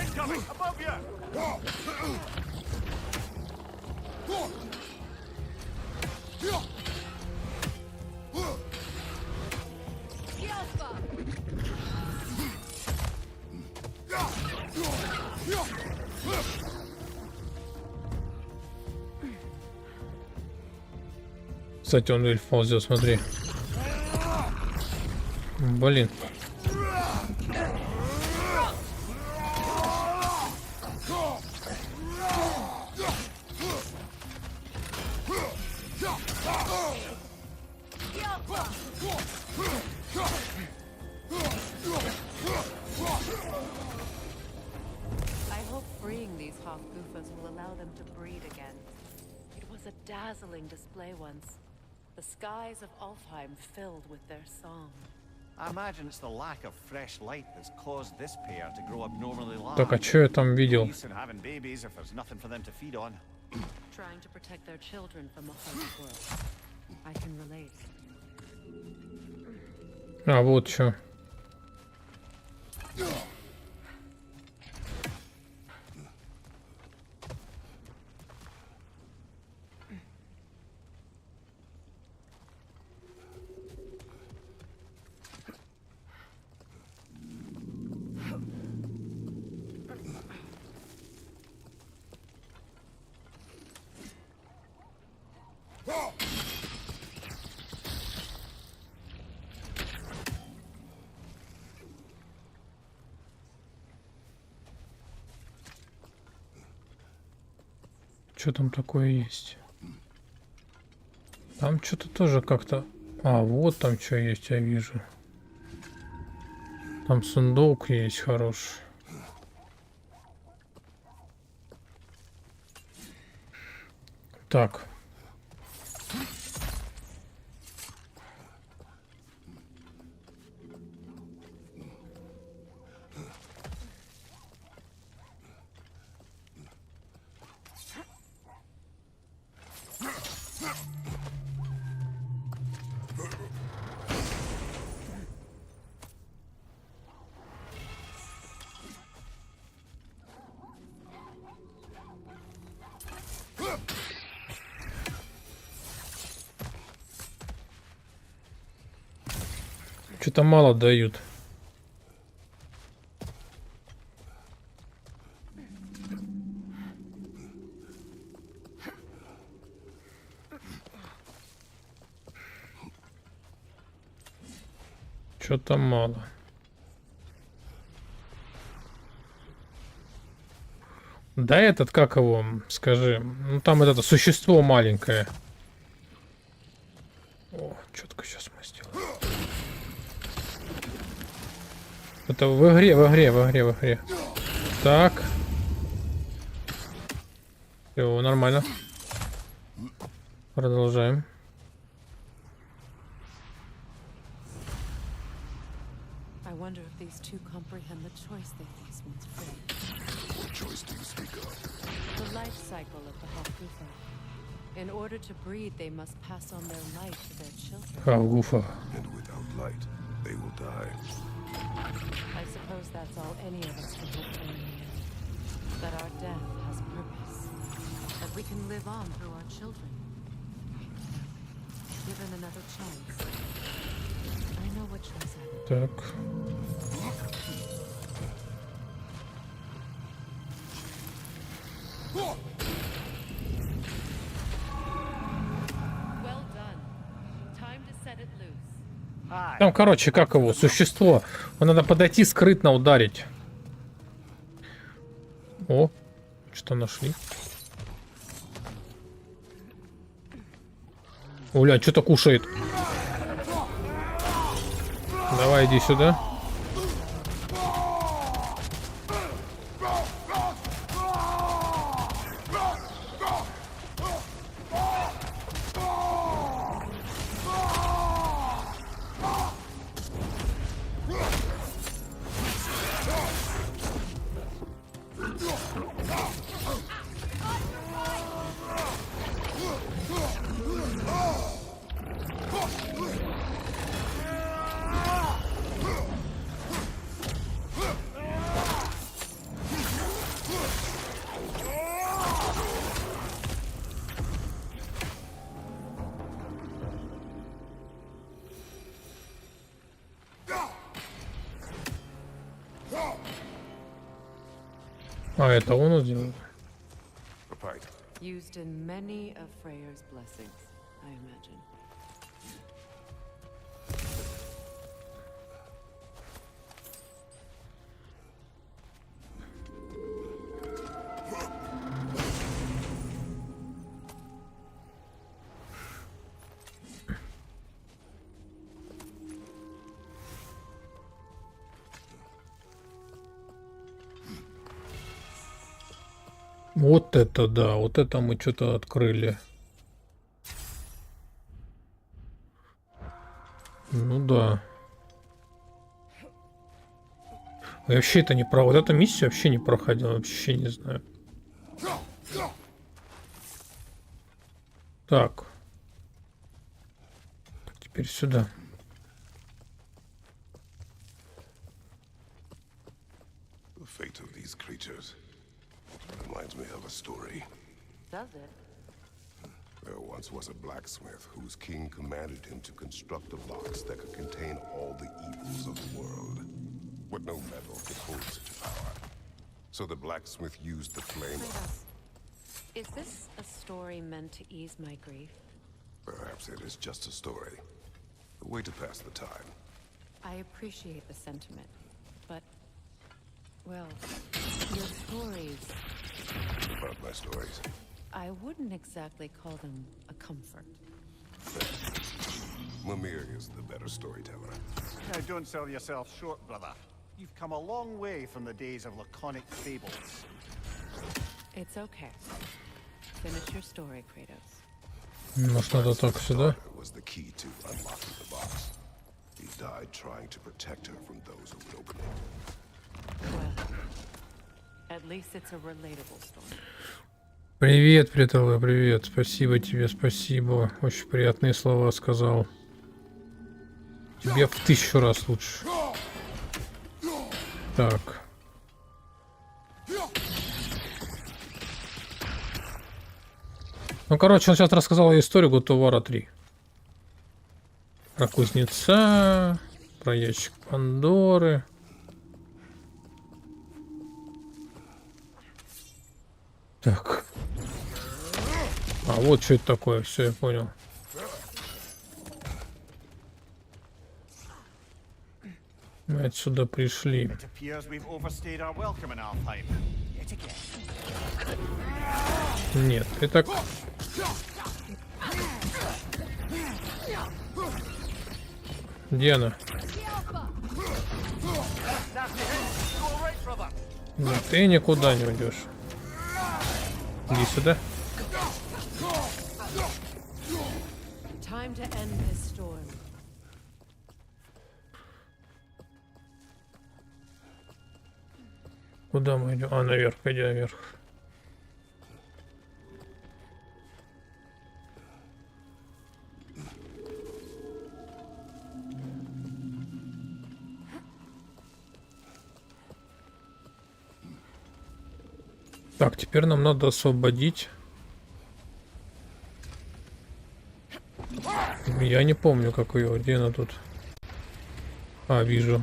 Incoming! Above you! Кстати, он эльф ползет, смотри. Блин. I hope freeing these half-goofers will allow them to breed again. It was a dazzling display once. The skies of Alfheim filled with their song. I imagine it's the lack of fresh light that's caused this pair to grow abnormally large. Так, а что я там видел? Use in having babies if there's nothing for them to feed on. Trying to protect their children from a harsh world. I can relate. А, вот что. Что там такое есть? Там что-то тоже как-то... А, вот там что есть, я вижу. Там сундук есть хороший. Так. Что-то мало дают. Что-то мало. Да этот, как его, скажи. Ну там это существо маленькое. О, четко сейчас мы сделаем. Это в игре. Так. Все, нормально. Продолжаем. I wonder if these two comprehend the choice they face once free. What choice do you speak of? The life cycle of the Half-Goofer. In order to breed, they must pass on their light to their children. Half-Goofer. And without light, they will die. I suppose that's all any of us can hope for in the end. That our death has purpose. That we can live on through our children. Given another chance. I know what choice I would. Так. Там, короче, как его, существо. Его надо подойти, скрытно ударить. О, что нашли? Оля, что-то кушает. Давай, иди сюда. А, это он сделал. Used in many of Freyr's blessings, I imagine. Вот это да, вот это мы что-то открыли. Ну да. Я вообще это не про... Вот эту миссию вообще не проходил, вообще не знаю. Так. Теперь сюда. The fate of these creatures reminds me of a story. Does it? There once was a blacksmith whose king commanded him to construct a box that could contain all the evils of the world. But no metal could hold such power. So the blacksmith used the flame of... Is this a story meant to ease my grief? Perhaps it is just a story. A way to pass the time. I appreciate the sentiment, but... Well, your stories... About my stories. I wouldn't exactly call them a comfort. Mimir is the better storyteller. Now don't sell yourself short, brother. You've come a long way from the days of laconic fables. It's okay. Finish your story, Kratos. Может, надо так сюда? Was the key to unlocking the box. He died trying to protect her from those who would open it. Well, at least it's a relatable story. Привет, Притала, привет. Спасибо тебе, спасибо. Очень приятные слова сказал. Тебе в 1000 раз лучше. Так. Ну, короче, он сейчас рассказал историю God of War 3. Про кузнеца, про ящик Пандоры. Так. А вот что это такое, все, я понял. Мы отсюда пришли. Нет, это... Где она? Нет, ты никуда не уйдешь. Иди сюда. Куда мы идем? А, наверх, иди наверх. Так, теперь нам надо освободить. Я не помню, как ее. Где она тут? А, вижу.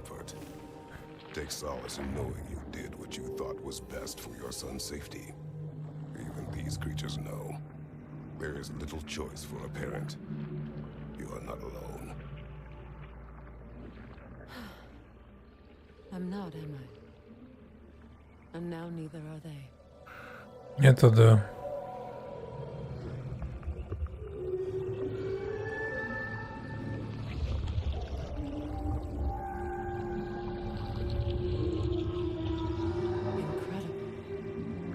comfort. Take solace in knowing you did what you thought was best for your son's safety. Even these creatures know there is little choice for a parent. You are not alone. I'm not, am I? And now neither are they. Это да.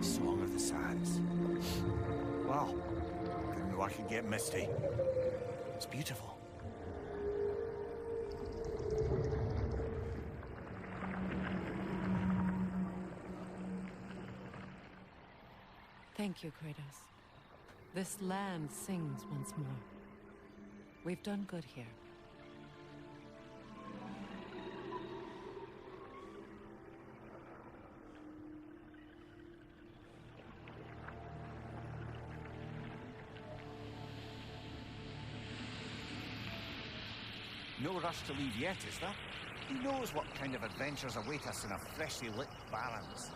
Song of the Sands. Wow. Didn't know I could get misty. It's beautiful. Thank you, Kratos. This land sings once more. We've done good here. No rush to leave yet, is there? Who knows what kind of adventures await us in a freshly lit Barrens?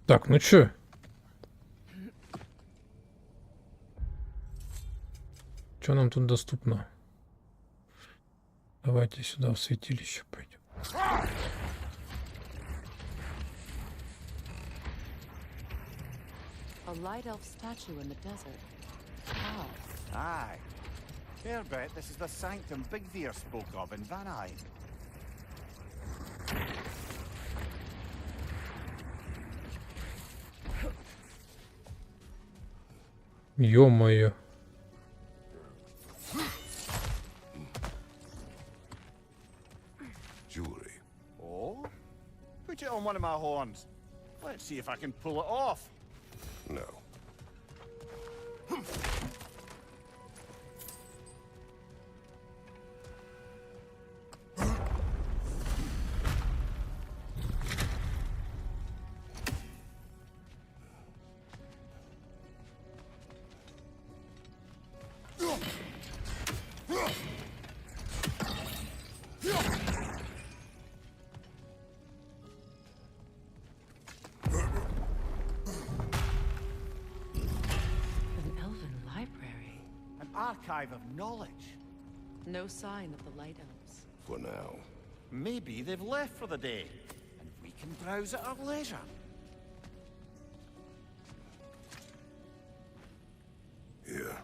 Так, ну чё? Чё нам тут доступно? Давайте сюда в святилище пойдем. A light elf statue in the desert. Wow. Aye. Fair bet this is the sanctum Bigveer spoke of in Van Eyck. Ё-моё. Jewelry. Oh? Put it on one of my horns. Let's see if I can pull it off. No. Archive of knowledge. No sign of the light elves. For now. Maybe they've left for the day, and we can browse at our leisure. Yeah.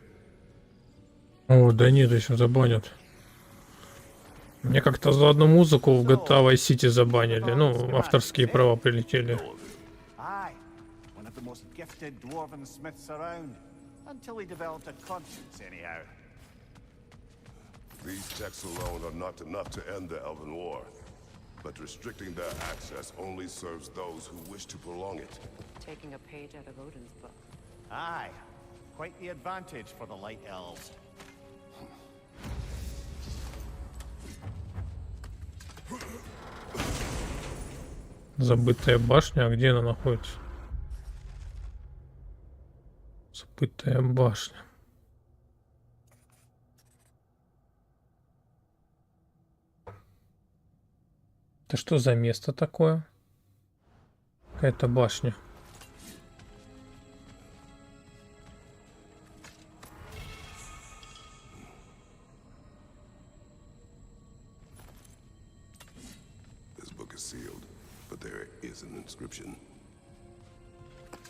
О, да нет, еще забанят. Мне как-то за одну музыку в GTA Vice City забанили. Ну, авторские права прилетели. Aye, one of the most gifted dwarven smiths around. Until he developed a conscience, anyhow. These texts alone are not enough to end the Elven War. But restricting their access only serves those who wish to prolong it. Taking a page out of Odin's book. Aye, quite the advantage for the Light Elves. Забытая башня, а где она находится? Забытая башня. Это что за место такое? Какая-то башня. This book is sealed, but there is an inscription.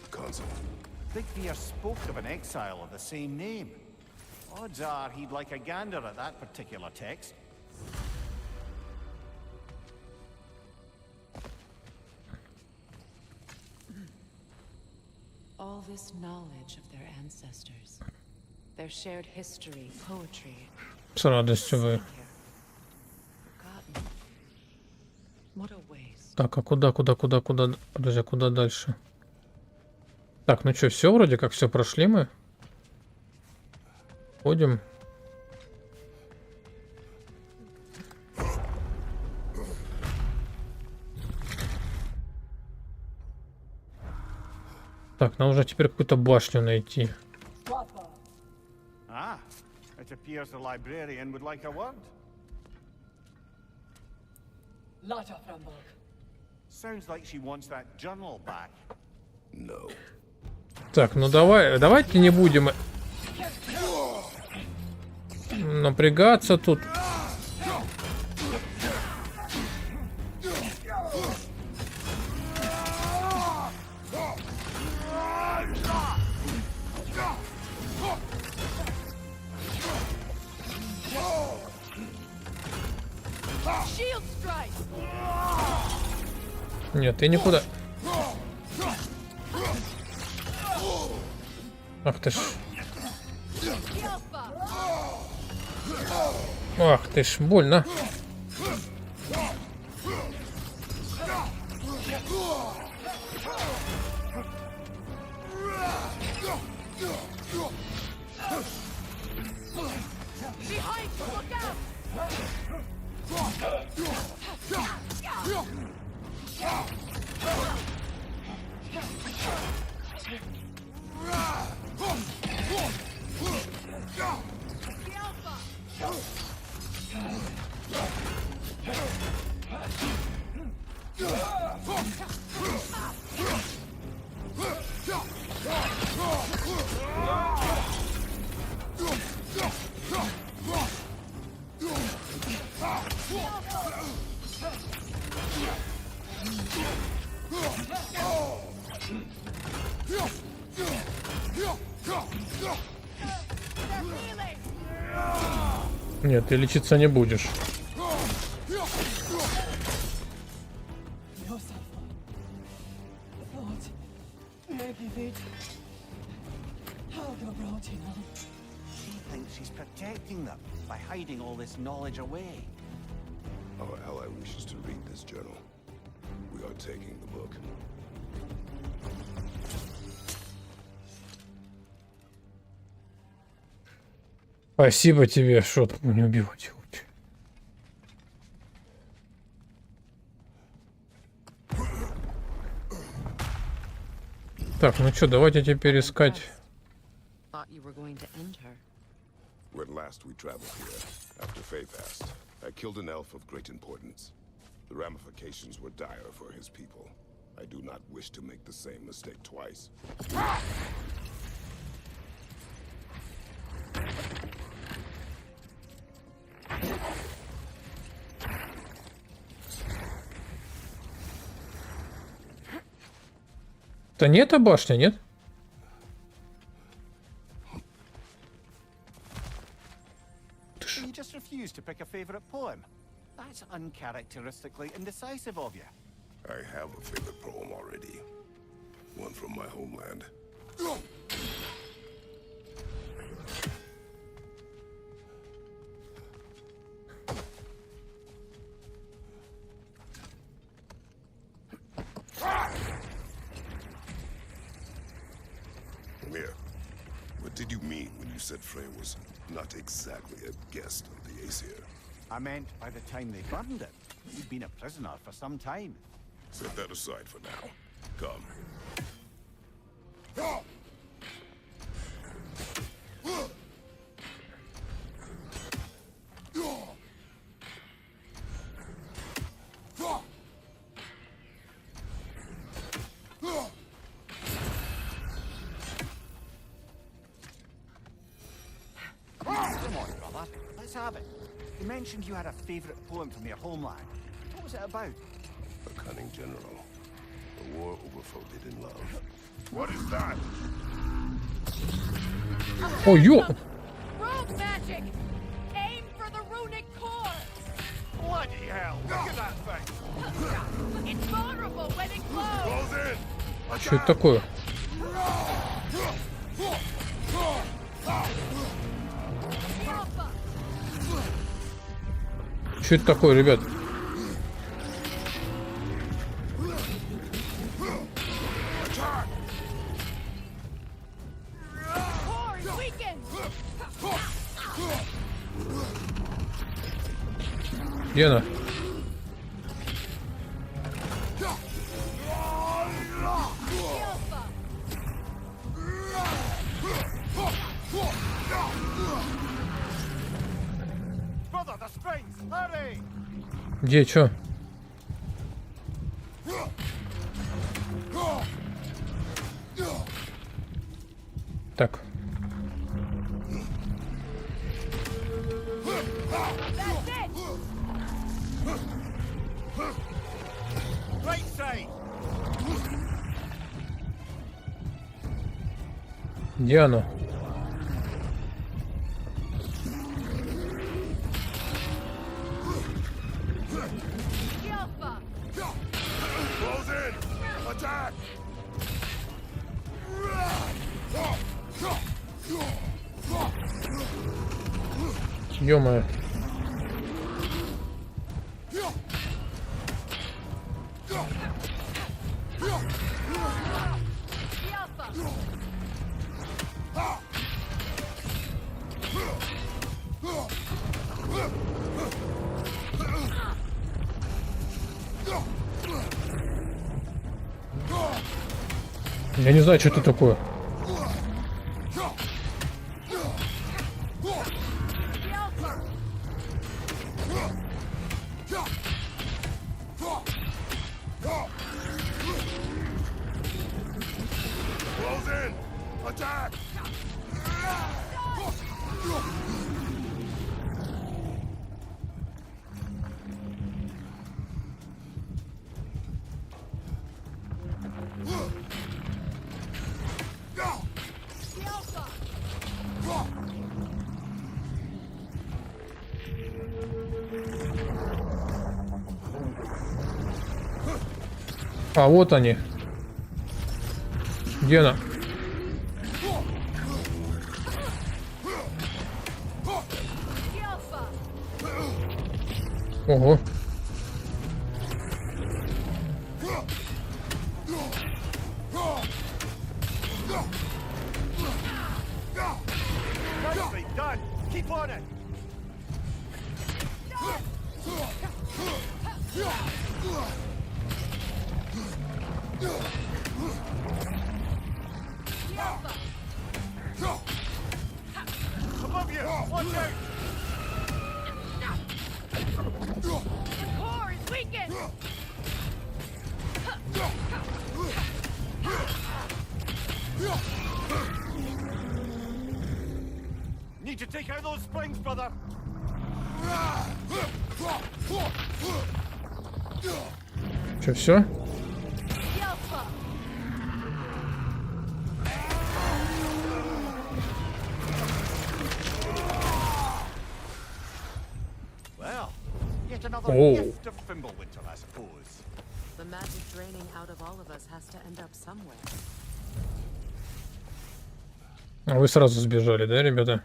Console. Bigveer spoke of an exile of the same name. Odds are he'd like a gander at that particular text. All this knowledge of their ancestors, their shared history, poetry. С радостью вы. What a waste. Так, а куда? Подожди, куда дальше? Так, ну что, все вроде как все прошли мы. Ходим. Так, нам нужно теперь какую-то башню найти. It appears the librarian would like a word. Sounds like she wants that journal back. No. Так, ну давайте не будем напрягаться тут. Нет, ты никуда. Ах ты ж. Ах ты ж, больно. Нет, ты лечиться не будешь. She thinks she's protecting them by hiding all this knowledge away. Our ally wishes to read this journal. We are taking the book. Спасибо тебе, что ты не убивать. Так, ну что, давайте теперь искать. When last we traveled here, after Faye passed, I killed an elf of great importance. The ramifications were dire for his people. I do not wish to make the same mistake twice. Да нет, а башня, нет? You just refuse to pick a favorite poem. That's uncharacteristically indecisive of you. I have a favorite poem already. One from my homeland. Amir, what did you mean when you said Frey was not exactly a guest of the Aesir? I meant by the time they burned it, he'd been a prisoner for some time. Set that aside for now. Come. Come on, brother. Let's have it. You mentioned you had a favorite poem from your homeland. What was it about? A cunning general. A war over forbidden love. What is that? Oh, you. Rogue magic! Aim for the runic core! Bloody hell! Look at that thing! It's vulnerable when it glows! Close in! Что это такое? Что это такое, ребят? Где она? Где, чё? Так. Где оно? Ё-моё. Я не знаю, что это такое. А вот они. Где она? Ого. Need to take out those springs, brother. Че, все? Well, yet another Oh. gift of Fimbulwinter, I suppose. The magic draining out of all of us has to end up somewhere. А вы сразу сбежали, да, ребята?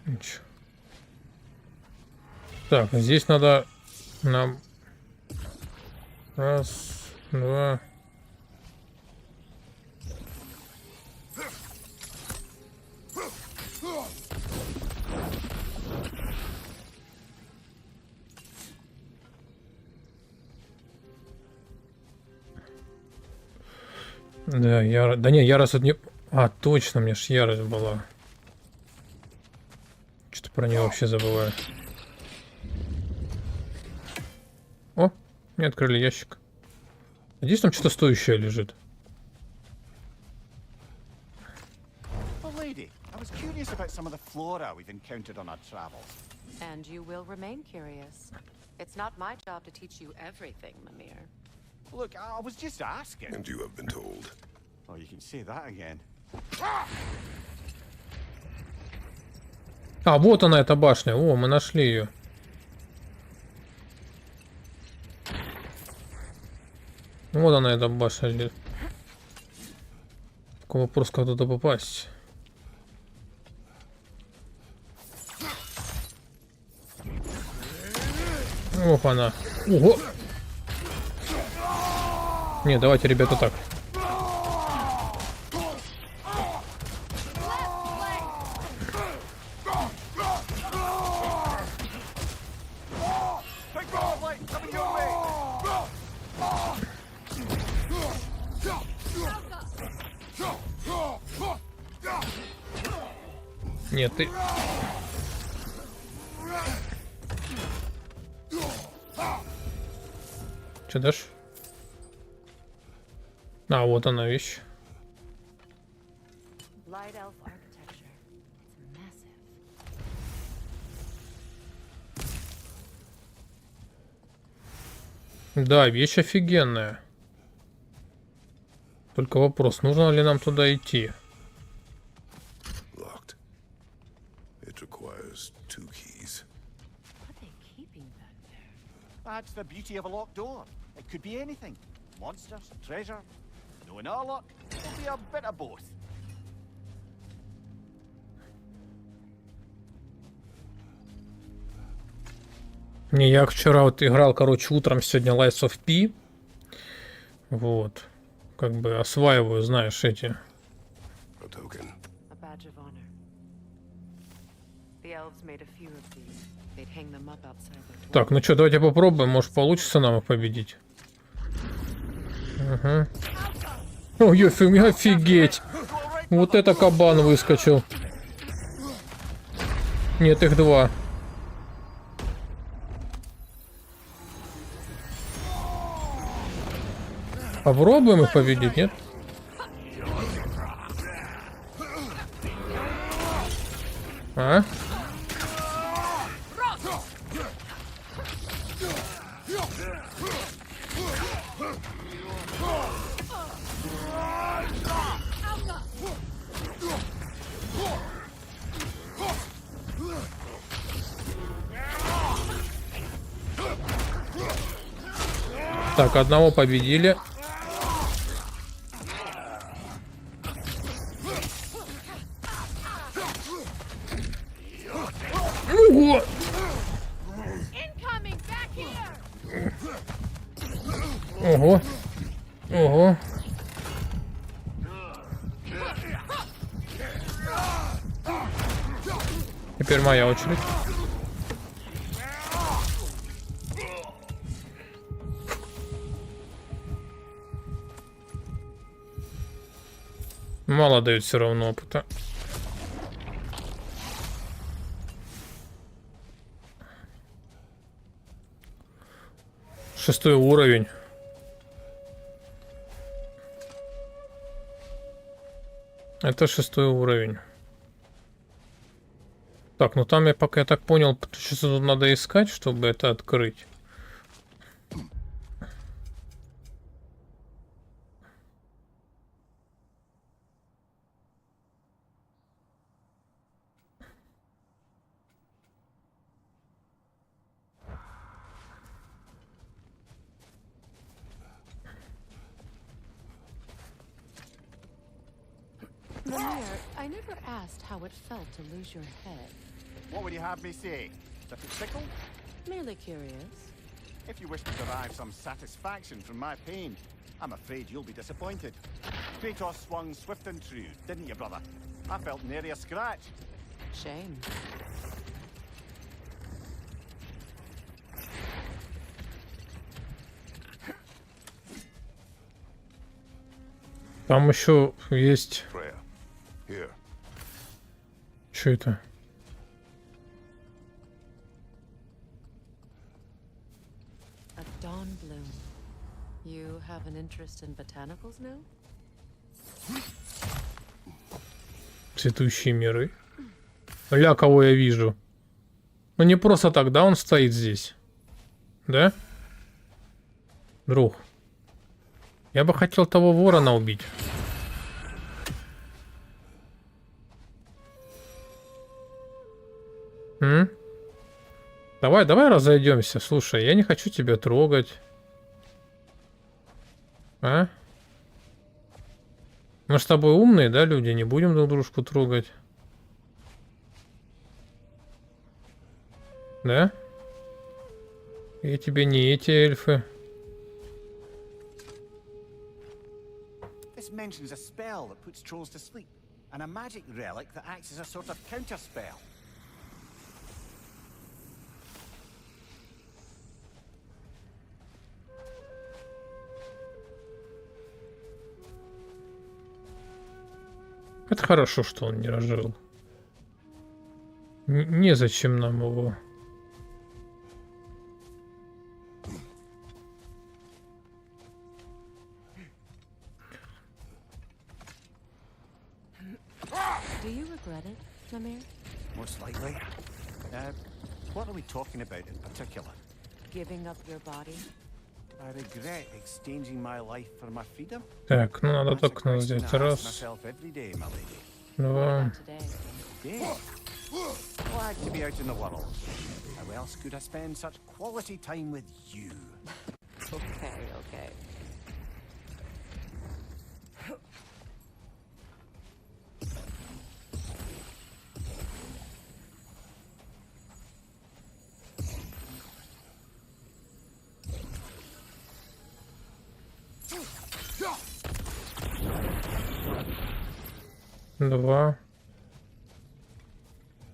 Ничего. Так, здесь надо нам... Раз, два... Да, да не, ярость тут не... А, точно, мне ж ярость была. Что-то про нее вообще забываю. О, мне открыли ящик. Здесь там что-то стоящее лежит. And you will remain curious. It's not my job to teach you everything, Mimir. Look, I was just asking. And you have been told. Oh, you can say that again. А, вот она, эта башня. О, мы нашли ее. Вот она, эта башня. Только вопрос, как туда попасть. Оп, она. Ого! Не, давайте, ребята, так. Нет, ты... Че дашь? А, вот она вещь. Да, вещь офигенная. Только вопрос, нужно ли нам туда идти? That's the beauty of a locked door. It could be anything. Monsters, treasure. Knowing our luck, it'll be a bit of both. Не, я вчера вот играл, короче, утром сегодня Lies of P. Вот. Как бы осваиваю, знаешь, эти. Так, ну что, давайте попробуем, может получится нам их победить. Ага. Ой, офигеть. Вот это кабан выскочил. Нет, их два. Попробуем их победить, нет? А? Так, одного победили. Ого! Ого! Ого! Теперь моя очередь. Мало дают все равно опыта. Шестой уровень. Это 6-й уровень. Так, ну там я пока, я так понял, сейчас тут надо искать, чтобы это открыть. I never asked how it felt to lose your head. What would you have me say? That it tickled? Merely curious. If you wish to derive some satisfaction from my pain, I'm afraid you'll be disappointed. Kratos swung swift and true, didn't you, brother? I felt nary a scratch. Shame. Там еще есть. Что это? A dawn bloom. You have an interest in botanicals now? Цветущие миры. Ля, кого я вижу. Ну не просто так, да, он стоит здесь. Да? Друг. Я бы хотел того ворона убить. Давай разойдемся. Слушай, я не хочу тебя трогать. А? Мы с тобой умные, да, люди? Не будем друг дружку трогать. Да? И тебе не эти эльфы. This mentions a spell that puts trolls to sleep, and a magic relic that acts as a sort of counter spell. Это хорошо, что он не разжил. Незачем нам его. regret it, Namir? Most likely. What are we talking about in particular? Giving up your body? I regret exchanging my life for my freedom. Так, ну надо That's a только question сделать I ask раз, myself every day, my lady. два. Yeah. Glad to be out in the world. How else could I spend such quality time with you? Okay, okay. Два.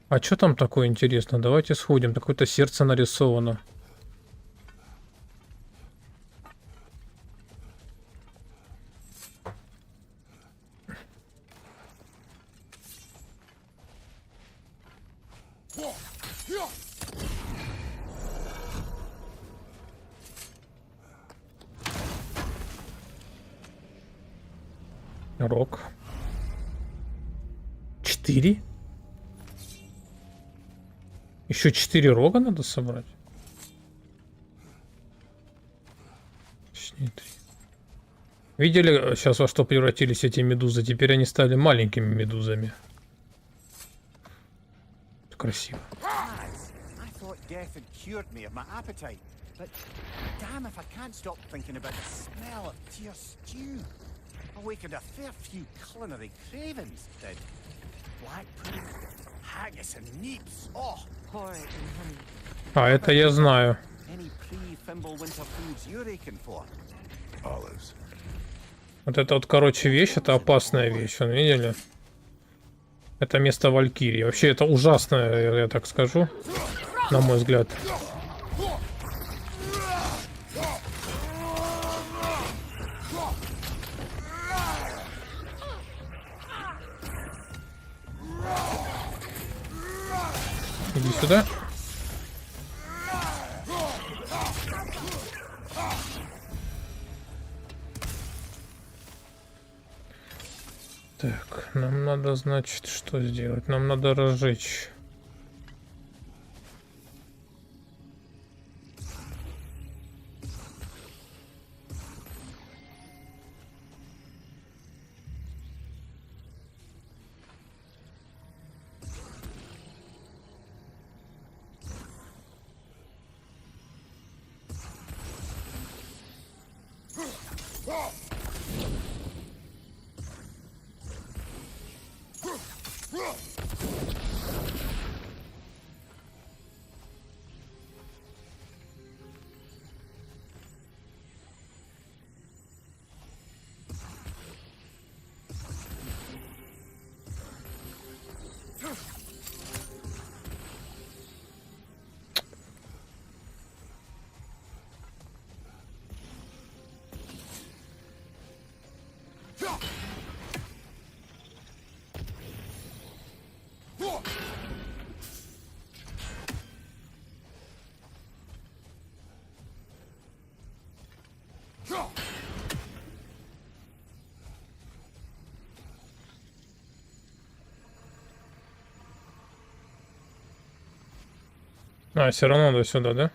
А что там такое интересно? Давайте сходим. Какое-то сердце нарисовано. Рок. 4? Еще 4 рога надо собрать? Точнее, 3. Видели сейчас, во что превратились эти медузы? Теперь они стали маленькими медузами. Красиво. I thought death had cured me of my appetite, but damn if I can't stop thinking about the smell of tear stew. Awakened a fair few culinary cravings, did. Black pudding, haggis and neeps. Oh, Porridge and honey. А, это я знаю. any pre-Fimble winter foods you're aching for? Olives. Вот это вот, короче, вещь, это опасная вещь, вы видели? Это место Валькирии. Вообще, это ужасное, я так скажу, на мой взгляд. Иди сюда. Так, нам надо, значит, что сделать? Нам надо разжечь. А, все равно надо сюда, да?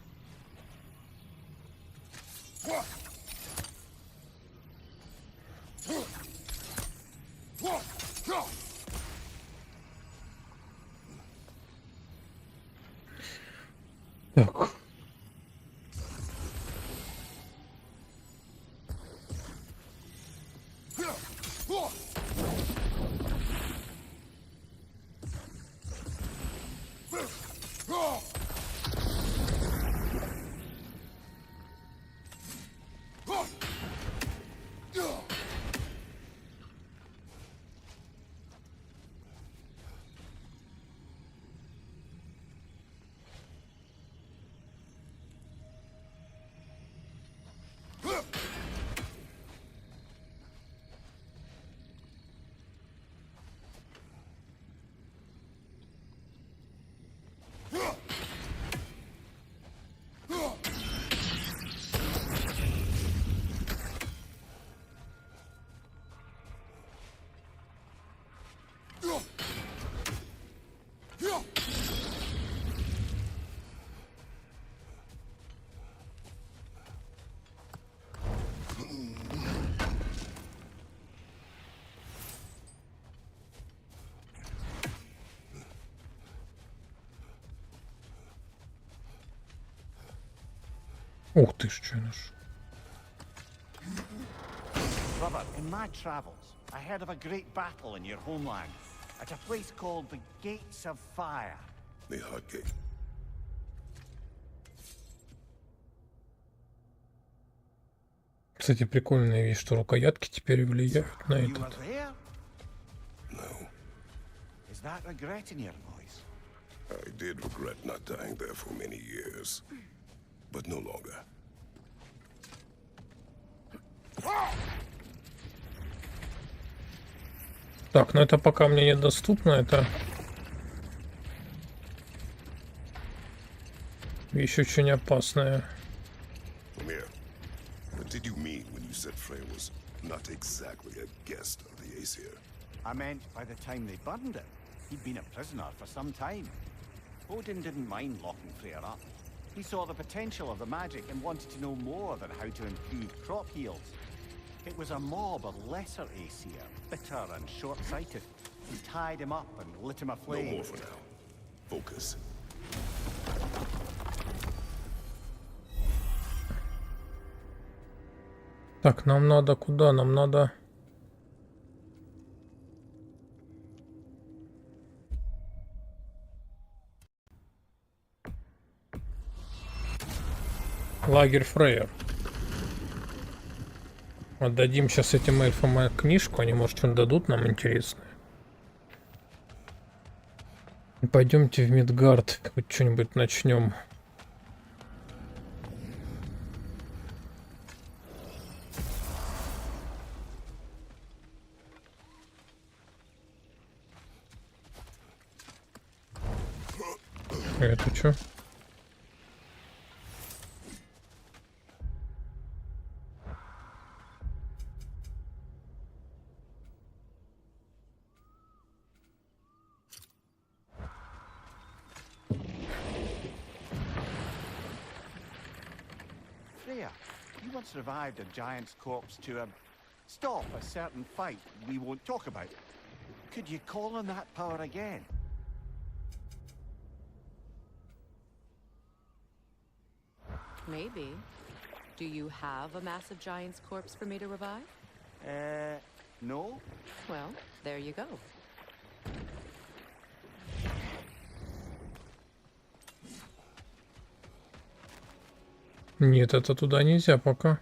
Так. Ух ты ж, что наш. Brother, in my travels, I heard of a great battle in your homeland at a place called the Gates of Fire. The Hut Gate. Кстати, прикольная вещь, что рукоятки теперь влияют на You were этот. there? No, Is that regret in your voice? I did regret not dying there for many years, but no longer. Так, ну это пока мне недоступно, это вещь очень опасная. Mimir, what did you mean when you said Frey was not exactly a guest of the Aesir? I meant by the time they burned it, he'd been a prisoner for some time. Odin didn't mind locking Freyr up. He saw the potential of the magic and wanted to know more than how to improve crop yields. It was a mob of lesser Aesir, bitter and short-sighted, who tied him up and lit him No aflame. more for now. Focus. Так, нам надо куда? Нам надо... Лагерь Фрейер. Отдадим сейчас этим эльфам книжку, они, может, что-нибудь дадут нам интересное. И пойдемте в Мидгард, хоть что-нибудь начнем. Это что? Freya, you once revived a giant's corpse to stop a certain fight we won't talk about. Could you call on that power again? Maybe. Do you have a massive giant's corpse for me to revive? No? Well, there you go. Нет, это туда нельзя пока.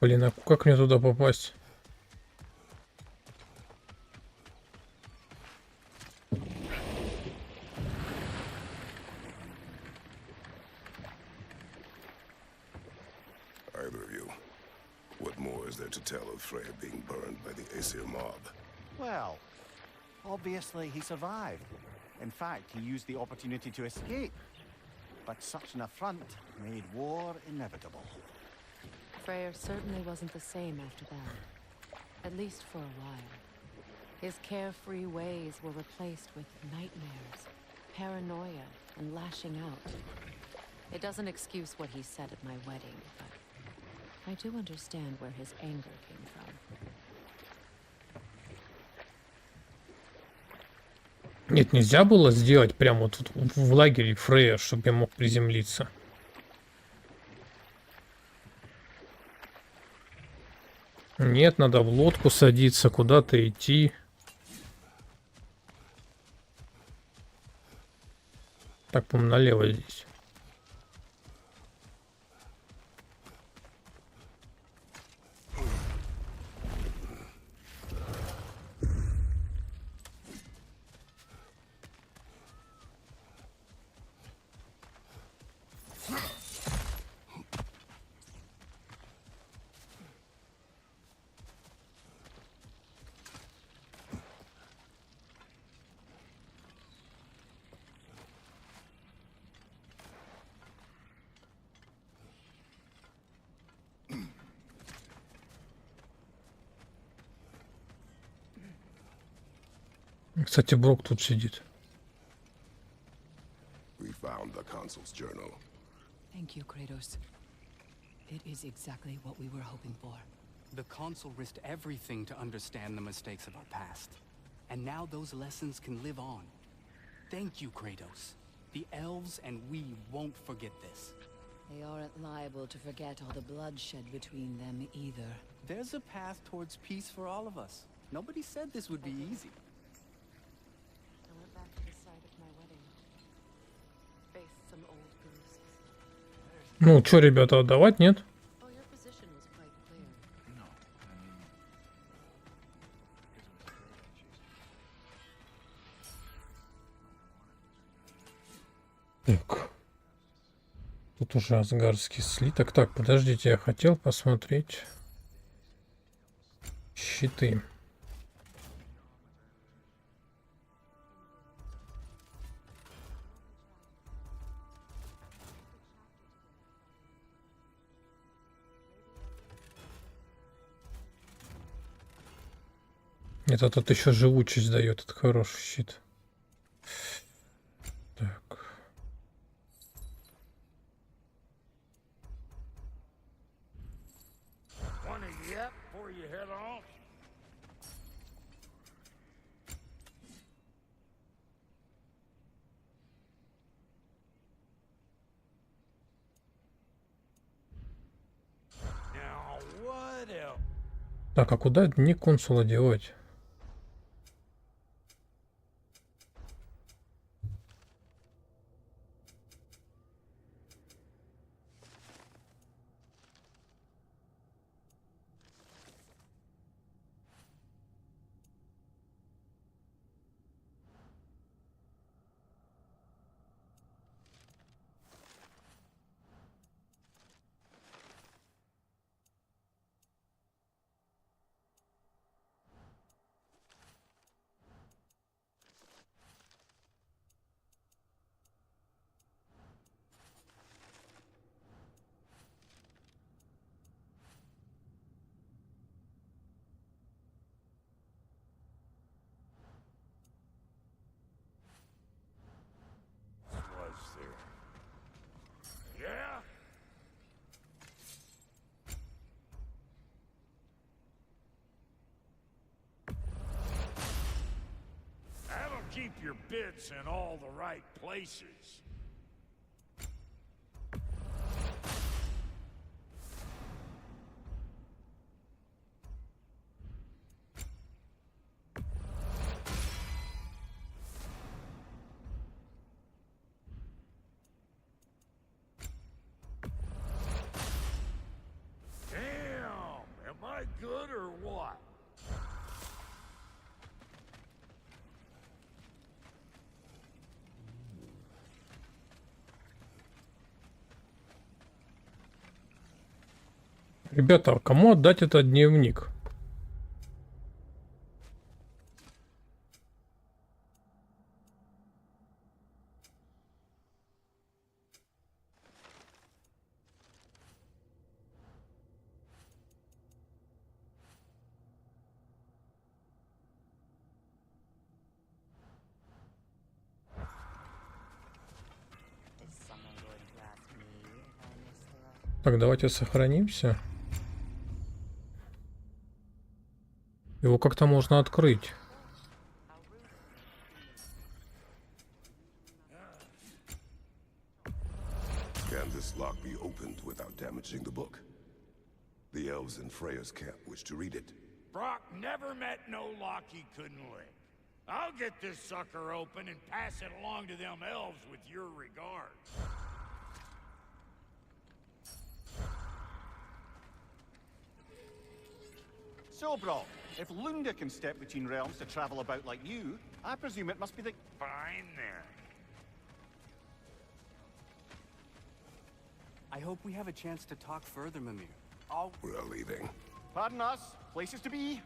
Блин, а как мне туда попасть? Either of you. What more is there to tell of Freya being burned by the Aesir mob? Well, obviously he survived. In fact, he used the opportunity to escape. But such an affront made war inevitable. Freyr certainly wasn't the same after that. At least for a while. His carefree ways were replaced with nightmares, paranoia, and lashing out. It doesn't excuse what he said at my wedding, but I do understand where his anger came from. Нет, нельзя было сделать прямо тут в лагере Фрейя, чтобы я мог приземлиться. Нет, надо в лодку садиться, куда-то идти. Так, по-моему, налево здесь. Кстати, Брок тут сидит. We found the consul's journal. Thank you, Kratos. It is exactly what we were hoping for. The consul risked everything to understand the mistakes of our past. And now those lessons can live on. Thank you, Kratos. The elves and we won't forget this. They aren't liable to forget all the bloodshed between them either. There's a path towards peace for all of us. Nobody said this would be easy. I went back to the site of my wedding. Faced some old ghosts. Ну, чё, ребята, отдавать, нет? Oh, your position was quite clear. No, I mean, Так. Тут уже асгардский слиток. Так, подождите, я хотел посмотреть щиты. Этот еще живучесть дает, это хороший щит. Так. Так, а куда дни консула девать? Keep your bits in all the right places. Damn, am I good or what? Ребята, кому отдать этот дневник? Так, давайте сохранимся. Его как-то можно открыть. Can this lock be opened without damaging the book? The elves in Freya's camp wish to read it. Brock never met no lock he couldn't lick. I'll get this sucker open and pass it along to them elves with your regards. So, Brock, if Lunda can step between realms to travel about like you, I presume it must be the... Fine then. I hope we have a chance to talk further, Mimir. We're leaving. Pardon us, places to be.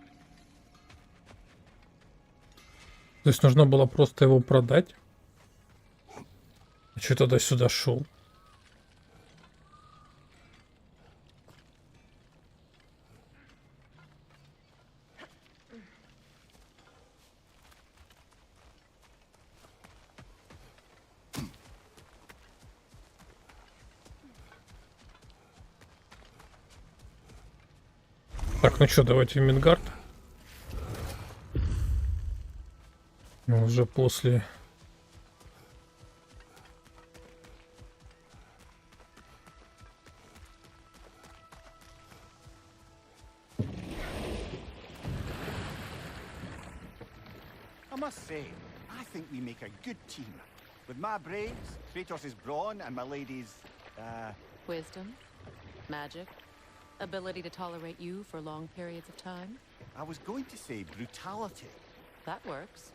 То есть нужно было просто его продать? А что тогда сюда шел? Так, ну что, давайте в Мидгард. Но уже после. I must say, I think we make a good team. With my brains, Kratos' brawn, and my lady's, Wisdom, magic, ability to tolerate you for long periods of time. I was going to say brutality. That works.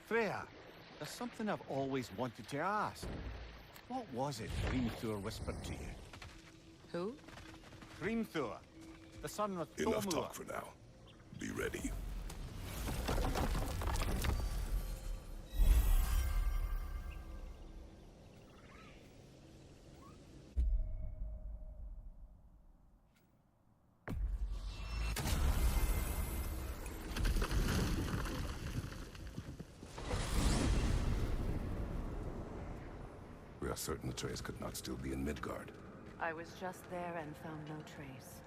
Freya, there's something I've always wanted to ask. What was it Hrimthur whispered to you? Who? Hrimthur, the son of Enough Thormur. talk for now. Be ready. We are certain the trace could not still be in Midgard. I was just there and found no trace.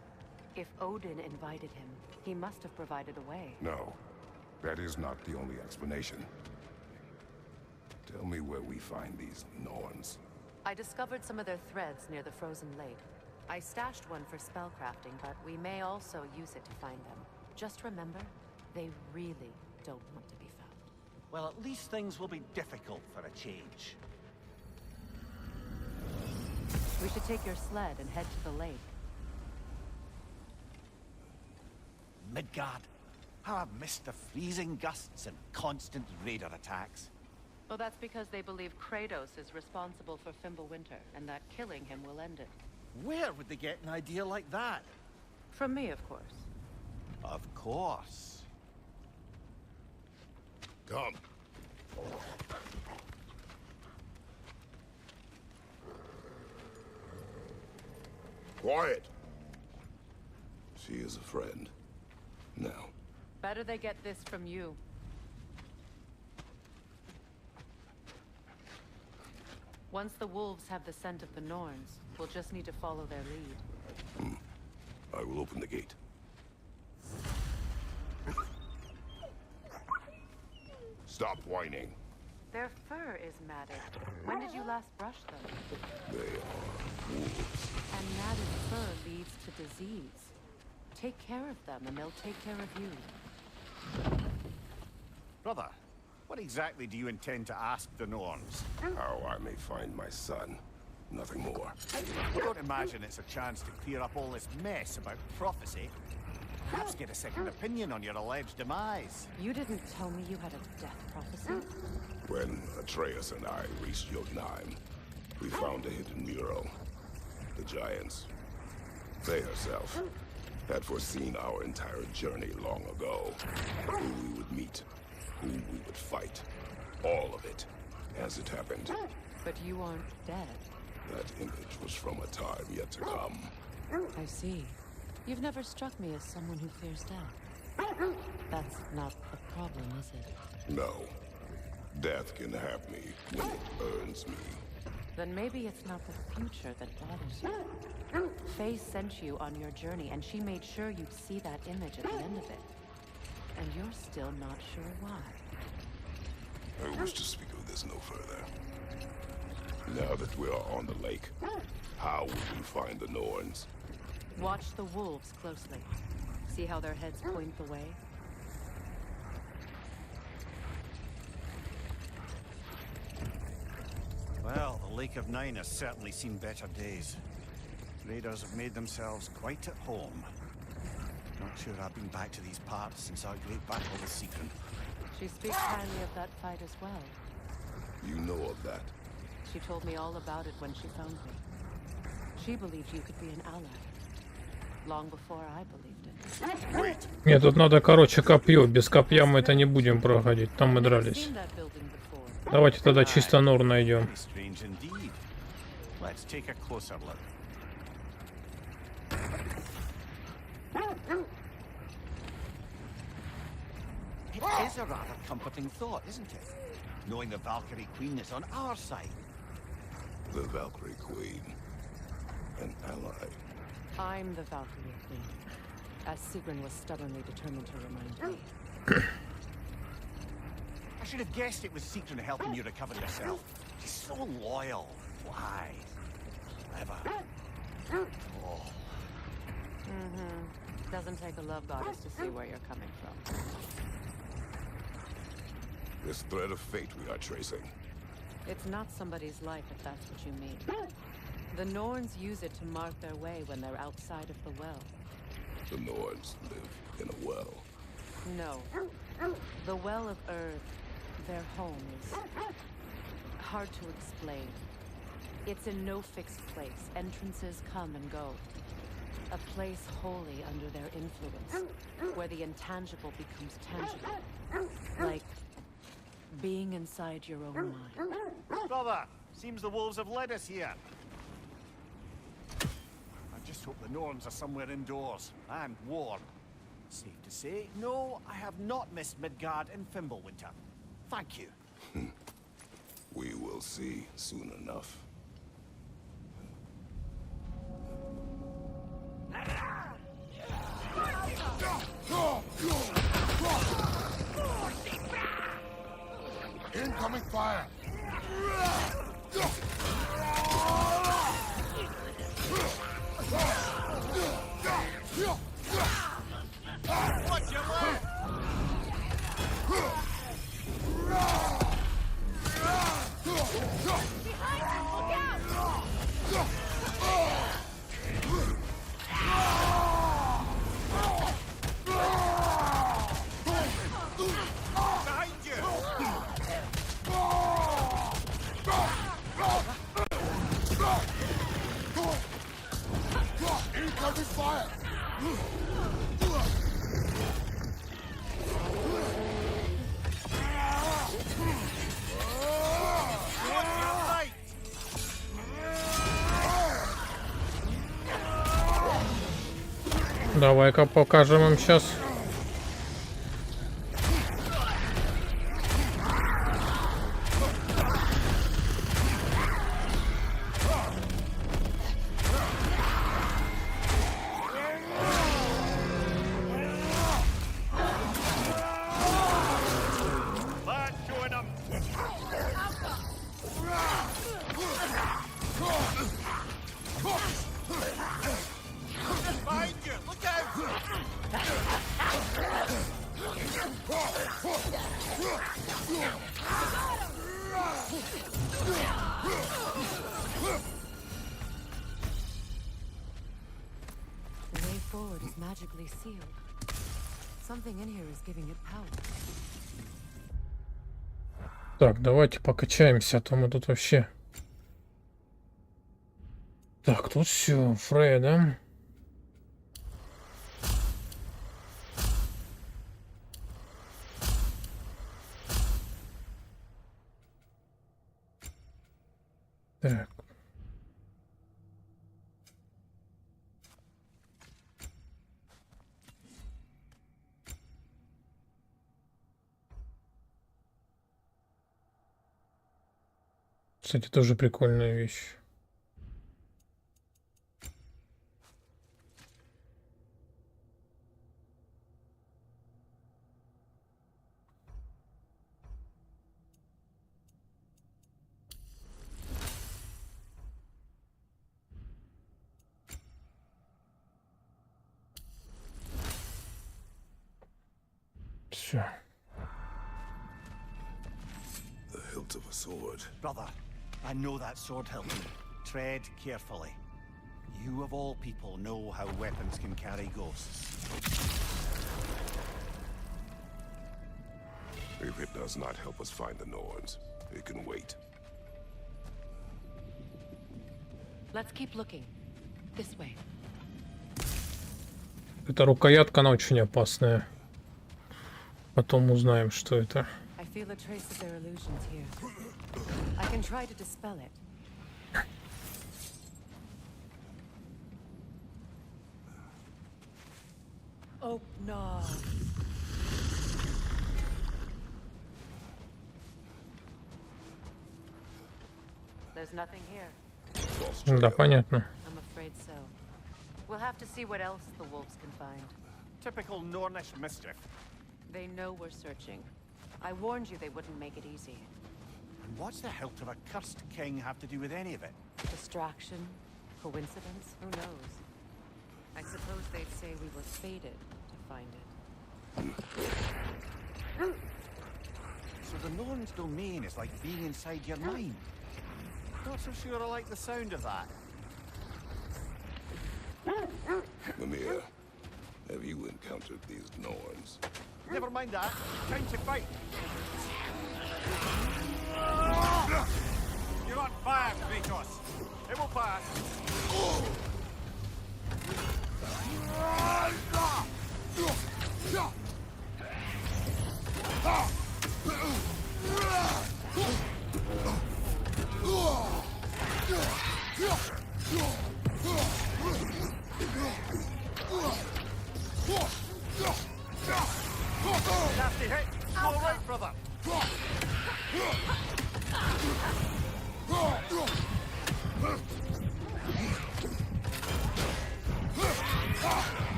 If Odin invited him, he must have provided a way. No, that is not the only explanation. Tell me where we find these Norns. I discovered some of their threads near the frozen lake. I stashed one for spellcrafting, but we may also use it to find them. Just remember, they really don't want to be found. Well, at least things will be difficult for a change. We should take your sled and head to the lake. Midgard. How I've missed the freezing gusts and constant raider attacks. Well, that's because they believe Kratos is responsible for Fimbulwinter, and that killing him will end it. Where would they get an idea like that? From me, of course. Of course. Come. Quiet. She is a friend. Now. Better they get this from you. Once the wolves have the scent of the Norns, we'll just need to follow their lead. I will open the gate. Stop whining. Their fur is matted. When did you last brush them? They are wolves. And matted fur leads to disease. Take care of them, and they'll take care of you. Brother, what exactly do you intend to ask the Norns? How I may find my son. Nothing more. I don't imagine it's a chance to clear up all this mess about prophecy. Perhaps get a second opinion on your alleged demise. You didn't tell me you had a death prophecy? When Atreus and I reached Jotunheim, we found a hidden mural. The giants, they herself, had foreseen our entire journey long ago. Who we would meet, whom we would fight. All of it, as it happened. But you aren't dead. That image was from a time yet to come. I see. You've never struck me as someone who fears death. That's not the problem, is it? No. Death can have me when it earns me. Then maybe it's not the future that bothers you. Faye sent you on your journey, and she made sure you'd see that image at the end of it. And you're still not sure why. I wish to speak of this no further. Now that we are on the lake, how will we find the Norns? Watch the wolves closely. See how their heads point the way? Well, the Lake of Nine has certainly seen better days. Raiders have made themselves quite at home. Not sure I've been back to these parts since our great battle with Sigrun. She speaks highly of that fight as well. You know of that? She told me all about it when she found me. She believed you could be an ally. Long before I believed it. Нет, тут надо, короче, копье. Без копья мы это не будем проходить. Там мы дрались. Давайте тогда чисто нор найдем. Let's take a closer look. It is a rather comforting thought, isn't it? Knowing the Valkyrie Queen is on our side. The Valkyrie Queen. An ally. I'm the Valkyrie Queen, as Sigrun was stubbornly determined to remind me. I should have guessed it was Sigrun helping you recover yourself. She's so loyal, wise, clever. Oh. Doesn't take a love goddess to see where you're coming from. This thread of fate we are tracing. It's not somebody's life, if that's what you mean. The Norns use it to mark their way when they're outside of the well. The Norns live in a well. No. The Well of Earth, their home, is hard to explain. It's in no fixed place. Entrances come and go. A place wholly under their influence, where the intangible becomes tangible. Like being inside your own mind. Brother, seems the wolves have led us here. I just hope the Norns are somewhere indoors and warm. Safe to say, no, I have not missed Midgard in Fimbulwinter. Thank you. We will see soon enough. Incoming fire! Watch your left! Incoming fire! Давай-ка покажем им сейчас. The way forward is magically sealed. Something in here is giving it power. Так, давайте покачаемся, а то мы тут вообще... Так, тут все, Фрея, да? Так. Кстати, тоже прикольная вещь. Все. The hilt of a sword. Brother, I know that sword hilt. Tread carefully. You of all people know how weapons can carry ghosts. If it does not help us find the Norns, it can wait. Let's keep looking. This way. Эта рукоятка, она очень опасная. Потом узнаем, что это. I feel a trace of their illusions here. I can try to dispel it. Oh no. There's nothing here. Да, понятно. I'm afraid so. We'll have to see what else the wolves can find. Typical Nornish mischief. They know we're searching. I warned you they wouldn't make it easy. And what's the hilt of a cursed king have to do with any of it? Distraction? Coincidence? Who knows? I suppose they'd say we were fated to find it. So the Norn's domain is like being inside your mind. Not so sure I like the sound of that. Mimir, have you encountered these Norns? Never mind that. Time to fight. You're on fire, Kratos. It will pass. Nasty hit. All right, brother.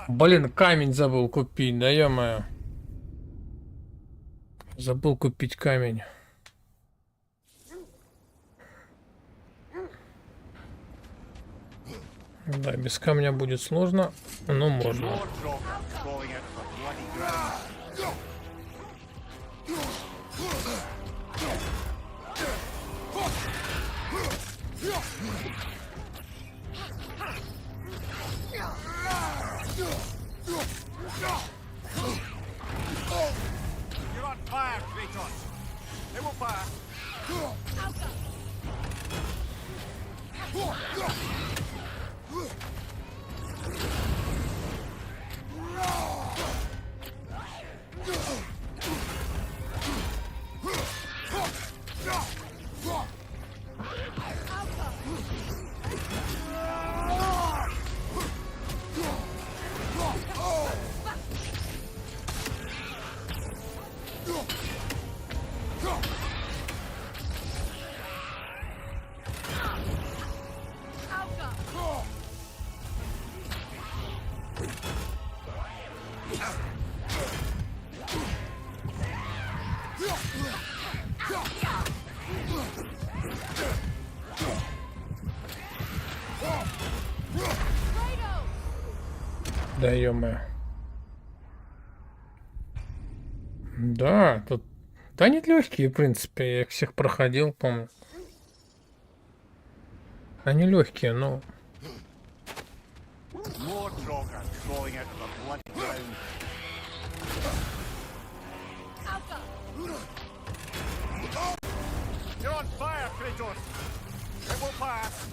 Блин, камень забыл купить, да ё-моё. Забыл купить камень. Да, без камня будет сложно, но можно. You're on fire, Kratos. It will pass. Да ё-моё. Да, тут... Да они легкие, в принципе. Я их всех проходил, помню. Они легкие, но... You're on fire, Kratos. It will pass.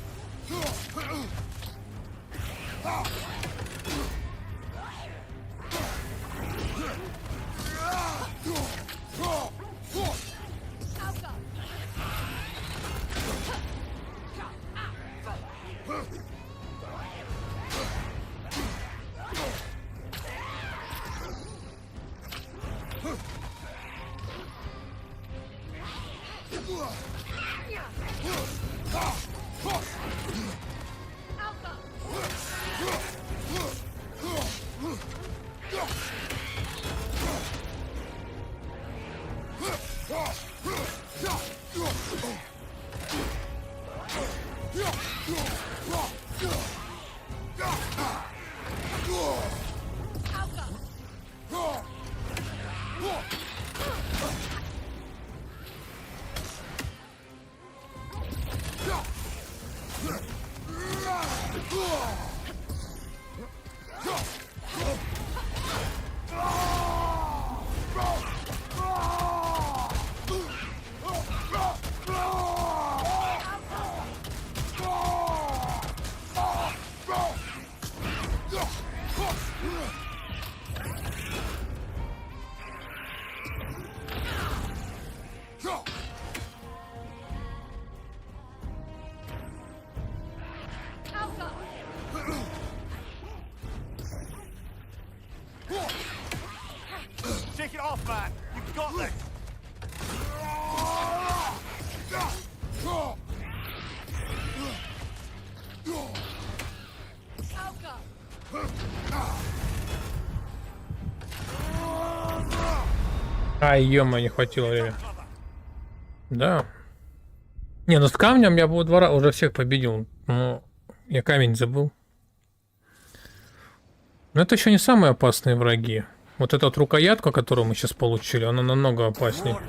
Shake it off, man. You've got this. Ай, ё-моё, не хватило времени. Да. Не, ну с камнем я бы два раза уже всех победил. Но я камень забыл. Но это еще не самые опасные враги. Вот эта вот рукоятка, которую мы сейчас получили, она намного опаснее.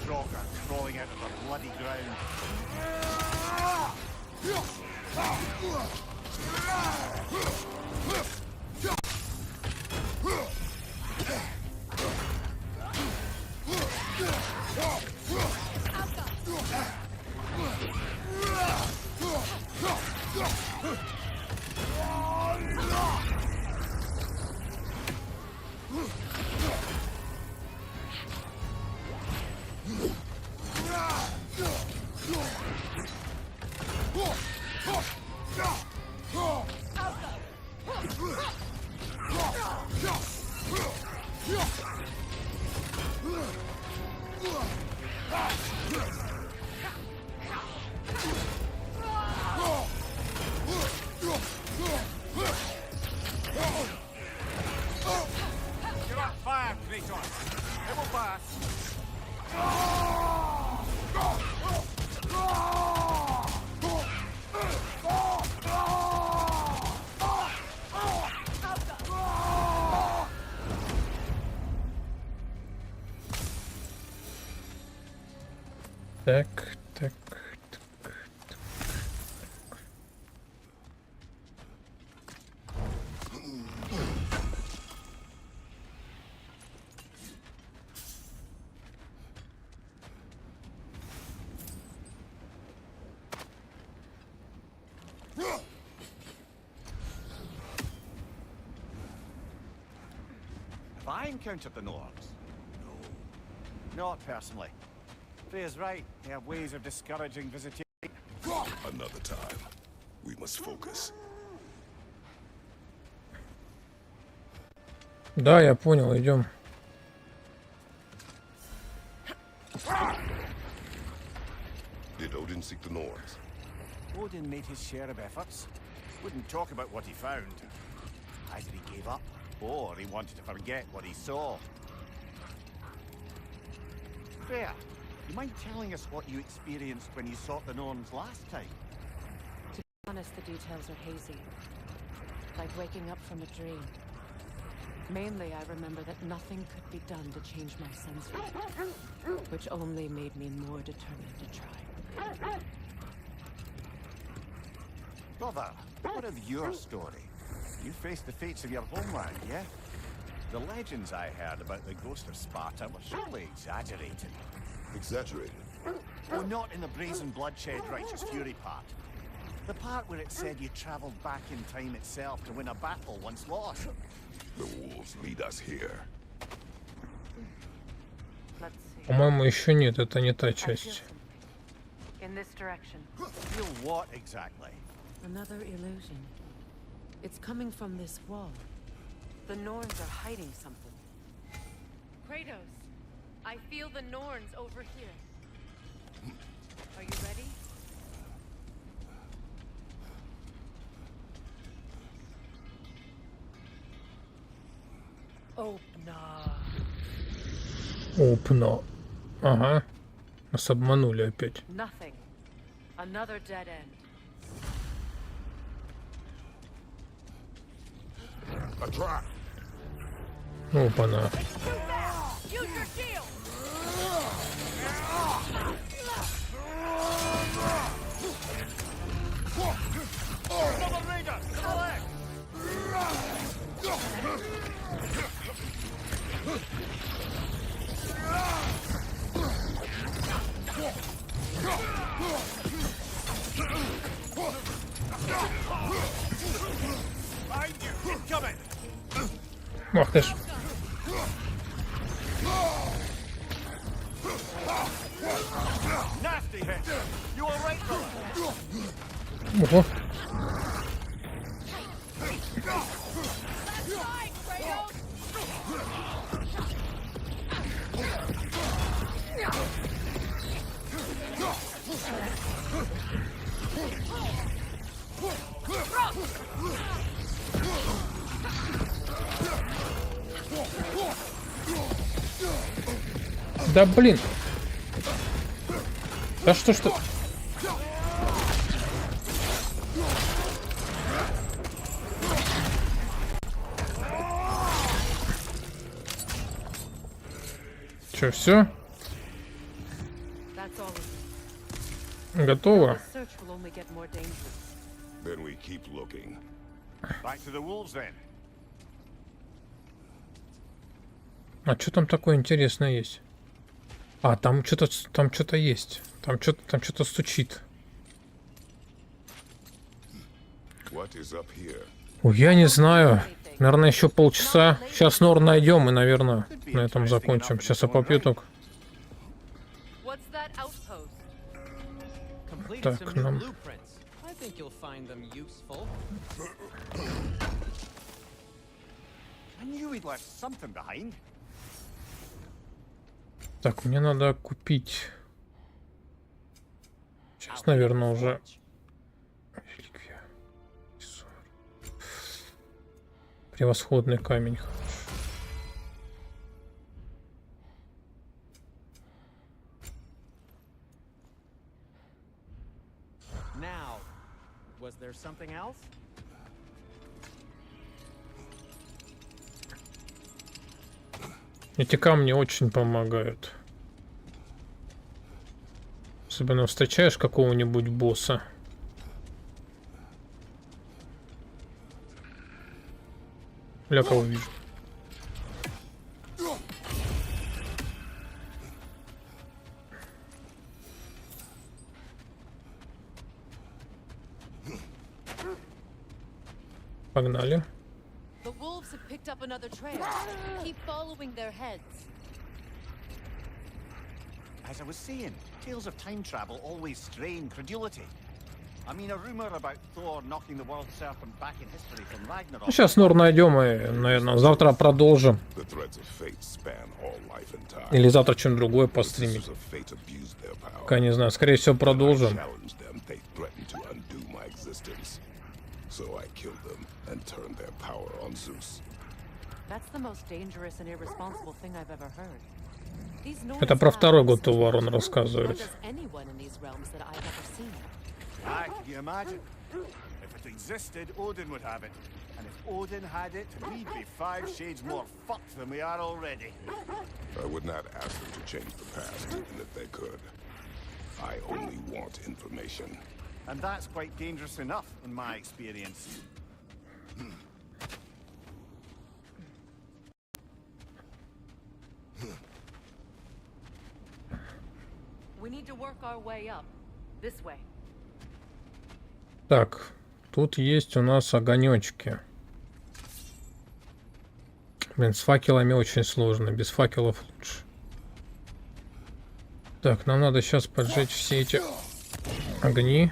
Так, так, так. Have I encountered the Nords? No. Not personally. Freya's right. They have ways of discouraging visitation. Another time. We must focus. Да, я понял, идем. Did Odin seek the Nords? Odin made his share of efforts. Wouldn't talk about what he found. Either he gave up, or he wanted to forget what he saw. Freya, you mind telling us what you experienced when you sought the Norns last time? To be honest, the details are hazy. Like waking up from a dream. Mainly, I remember that nothing could be done to change my son's fate, which only made me more determined to try. Brother, what of your story? You faced the fates of your homeland, yeah? The legends I heard about the ghost of Sparta were surely exaggerated. Exaggerated? Oh, not in the brazen bloodshed righteous fury part. The part where it said you traveled back in time itself to win a battle once lost. The wolves lead us here. По-моему, еще нет, это не та часть. In this direction. Feel what exactly? Another illusion. It's coming from this wall. The Norns are hiding something. Kratos, I feel the Norns over here. Are you ready? Опна. Ага. Нас обманули опять. Nothing. Another dead end. A trap. Опана. Use your shield! Ах ты ж. Ого. Да блин. Да что ж ты? Че, все? Готово? Then we keep looking. Back to the wolves then. А что там такое интересное есть? А, там что-то есть. Там что-то стучит. What is up here? Ой, я не знаю. Наверное, еще полчаса. Сейчас Нор найдем и, наверное, на этом закончим. Сейчас я попью только. Так, нам... Так, мне надо купить. Сейчас, наверное, уже... Превосходный камень. Now, was there something else? Эти камни очень помогают. Особенно встречаешь какого-нибудь босса. Для кого вижу? Погнали. The wolves have picked up another trail. Keep following their heads. As I was saying, tales of time travel always strain credulity. I mean, a rumor about Thor knocking the world serpent back in history from Ragnarök. Сейчас Нор найдем и, наверное, завтра продолжим. Или завтра чем-то другое постримить. Пока не знаю, скорее всего продолжим. Это про второй год Тувар он рассказывает. Aye, can you imagine? If it existed, Odin would have it. And if Odin had it, we'd be 5 shades more fucked than we are already. I would not ask them to change the past, even if they could. I only want information. And that's quite dangerous enough, in my experience. We need to work our way up. This way. Так, тут есть у нас огонечки. Блин, с факелами очень сложно, без факелов лучше. Так, нам надо сейчас поджечь все эти огни.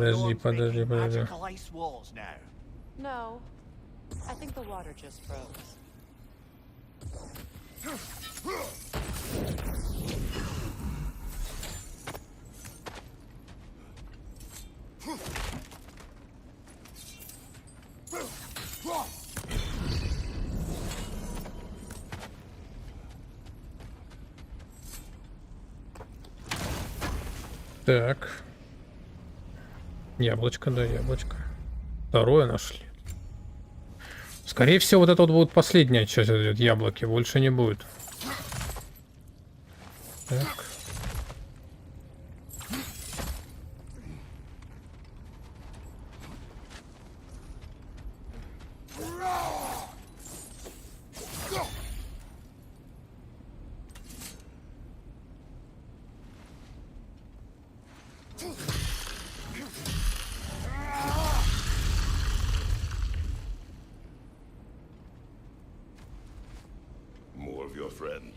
Подожди. No, I think the water just froze. Так. Яблочко, да, яблочко. Второе нашли. Скорее всего, вот это вот будет последняя часть, вот яблоки. Больше не будет. Так.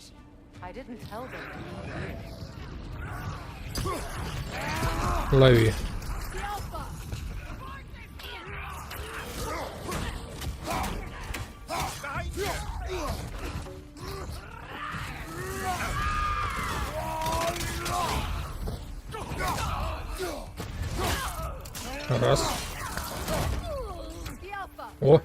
village. I didn't tell them to be here. Лови. Раз. О!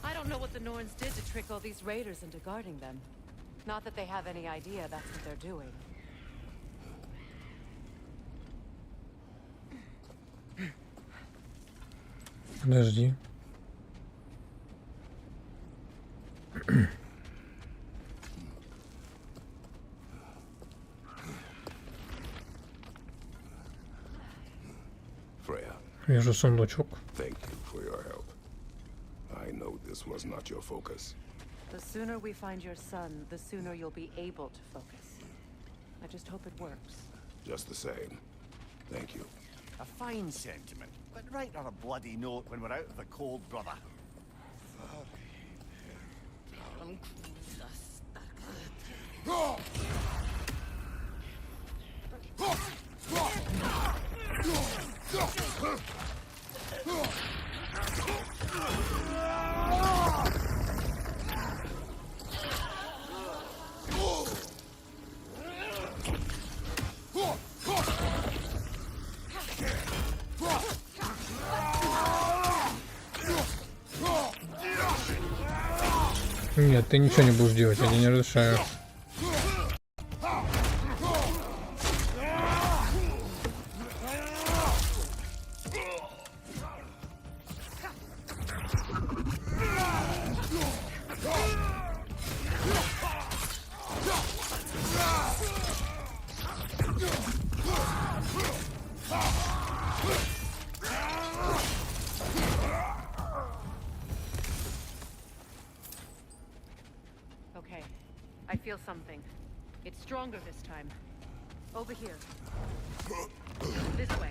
I don't know what the Norns did to trick all these raiders into guarding them. Not that they have any idea that's what they're doing. Подожди. Freya, Вижу сундучок. thank you for your help. I know this was not your focus. The sooner we find your son, the sooner you'll be able to focus. I just hope it works. Just the same. Thank you. A fine sentiment, but write her a bloody note when we're out of the cold, brother. Нет, ты ничего не будешь делать, я тебе не разрешаю. Okay, I feel something. It's stronger this time. Over here. This way.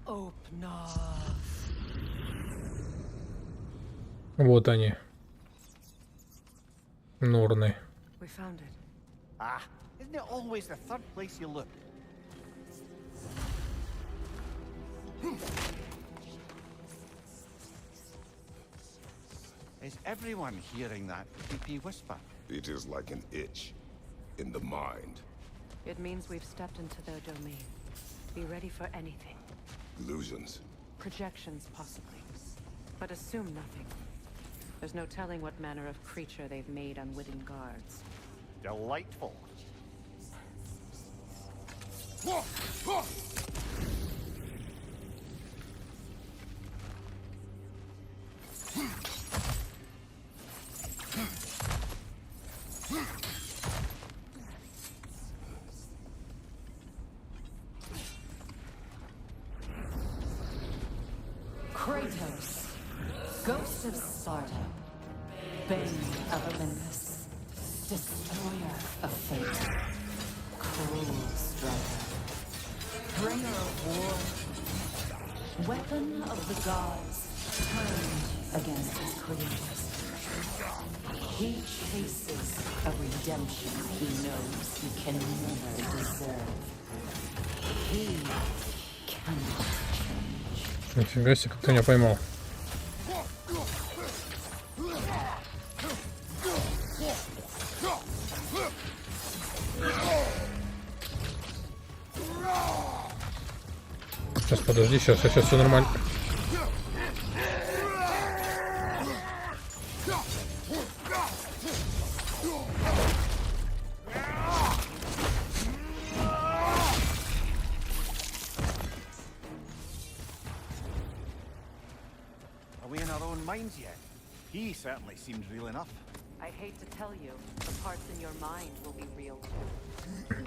Open up. Вот они. Норны. We found it. Ah, isn't it always the third place you look? Is everyone hearing that creepy whisper? It is like an itch in the mind. It means we've stepped into their domain. Be ready for anything. Illusions. Projections, possibly. But assume nothing. There's no telling what manner of creature they've made unwitting guards. Delightful. Kratos, Ghost of Sparta, Bane of Olympus, Destroyer of Fate, Cruel Striker, Bringer of War, Weapon of the Gods, turned against his creators. He chases a redemption he knows he can never deserve. He cannot change. Нифига себе, как ты меня поймал. Сейчас, подожди, сейчас все нормально. Are we in our own minds yet? He certainly seems real enough. I hate to tell you, the parts in your mind will be real too.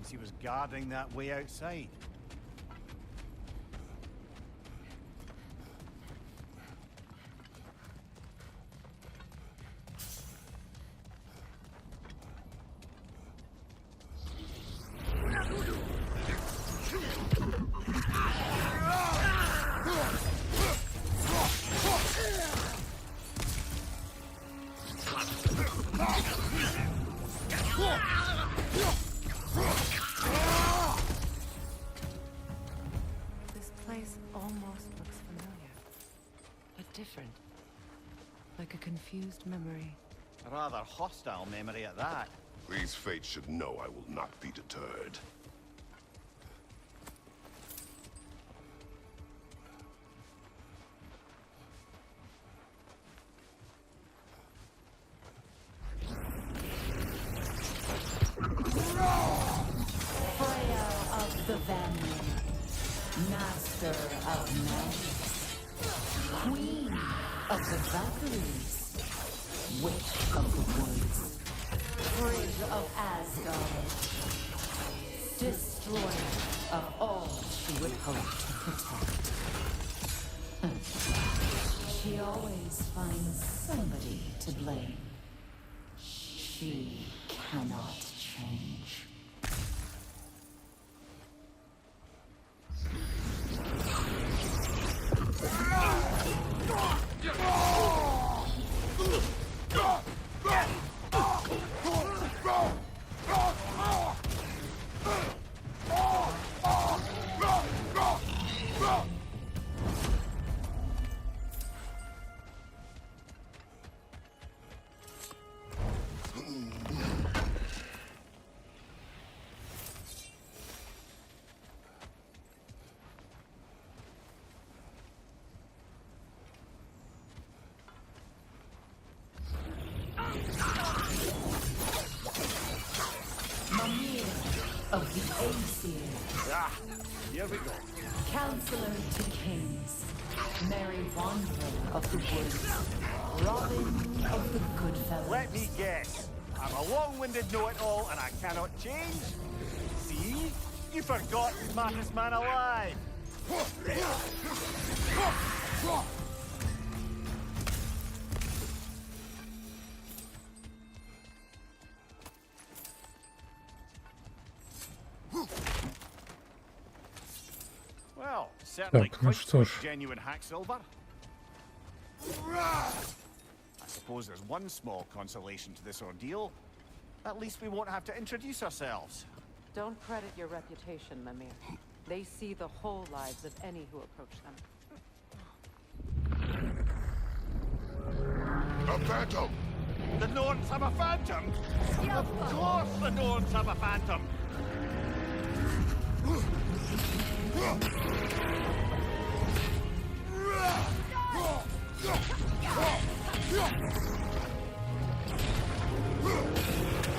Means he was guarding that way outside. This place almost looks familiar, but different. Like a confused memory. A rather hostile memory at that. These fates should know I will not be deterred. Freya of the Vanir, master of magic, queen of the Valkyries, witch of the woods, Frigg of Asgard, destroyer of all she would hope to protect. She always finds somebody to blame. She cannot change. Of the Aesir. Ah, here we go. Counselor to kings, merry wanderer of the woods, Robin of the Goodfellas. Let me guess. I'm a long-winded know-it-all and I cannot change? See? You forgot smartest man alive. Well, certainly Так, ну что ж. genuine hack silver. I suppose there's one small consolation to this ordeal. At least we won't have to introduce ourselves. Don't credit your reputation, Mimir. They see the whole lives of any who approach them. A phantom! The Norns have a phantom? Of course the Norns have a phantom!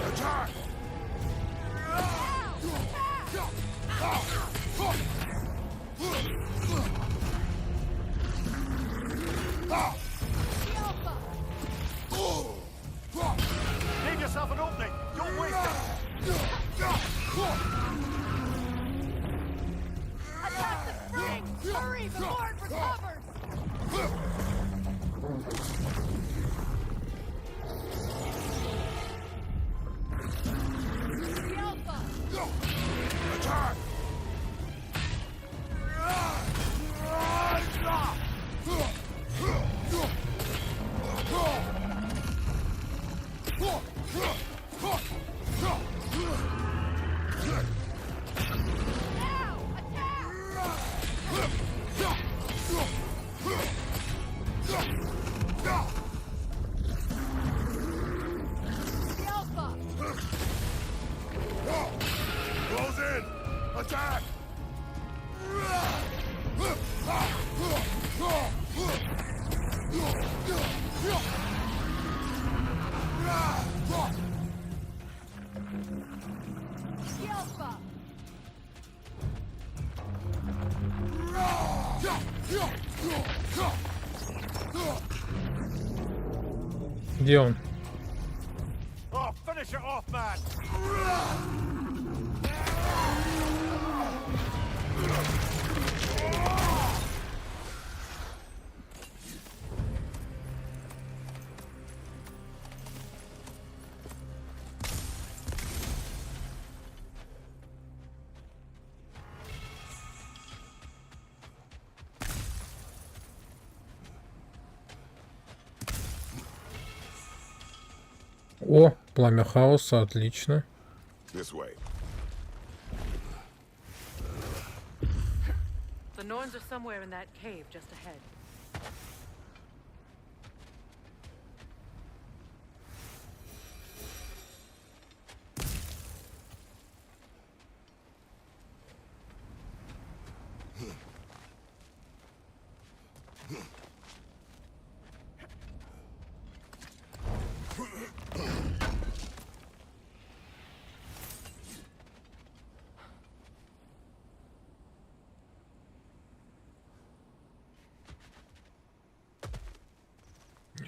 Attack! Leave yourself an opening! Don't waste it! Attack the spring! Hurry before it recovers! Attack! Close in! Attack! Где он? Oh, finish it off, man! О, пламя хаоса, отлично. This way. The Norns are somewhere in that cave just ahead.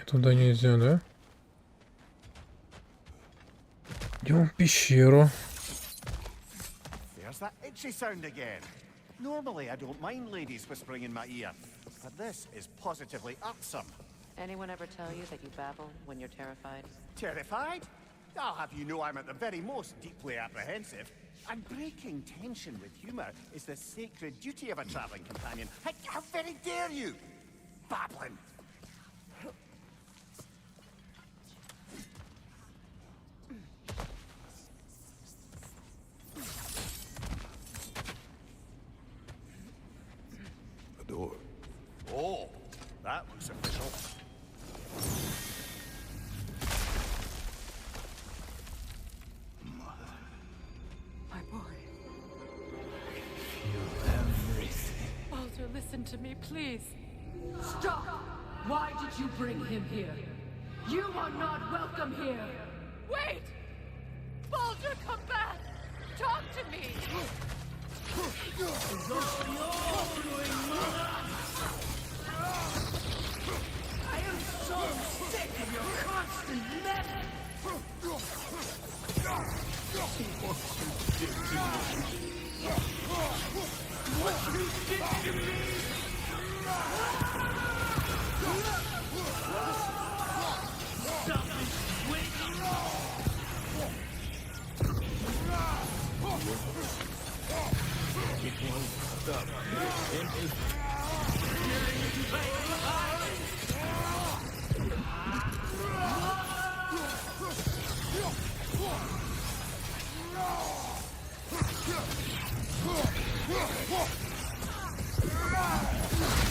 Туда нельзя, да? Идем в пещеру. There's that itchy sound again. Normally I don't mind ladies whispering in my ear, but this is positively irksome. Anyone ever tell you that you babble when you're terrified? Terrified? I'll have you know I'm at the very most deeply apprehensive. And breaking tension with humour is the sacred duty of a travelling companion. How very dare you? Babbling. Door. Oh, that looks official. My boy. Feel everything. Baldur, listen to me, please. Stop! Why did you bring him here? You are not welcome here! Wait! Baldur, come back! Talk to me! I am so sick of your constant meddling! What you did to me! Something's waiting wrong! It won't stop.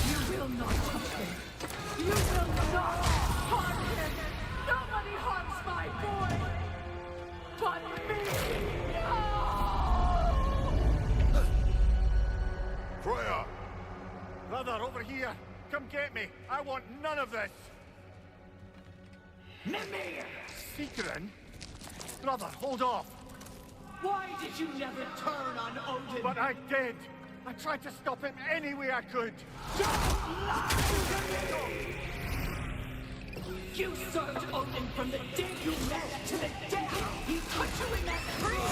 You will not touch him. You will not harm him. Nobody harms my boy. But me. Freya! Brother, over here! Come get me! I want none of this! Mimir! Secret? Brother, hold off! Why did you never turn on Odin? But I did! I tried to stop him any way I could! Don't lie to me! You served Odin from the day you met to the day he put you in that tree!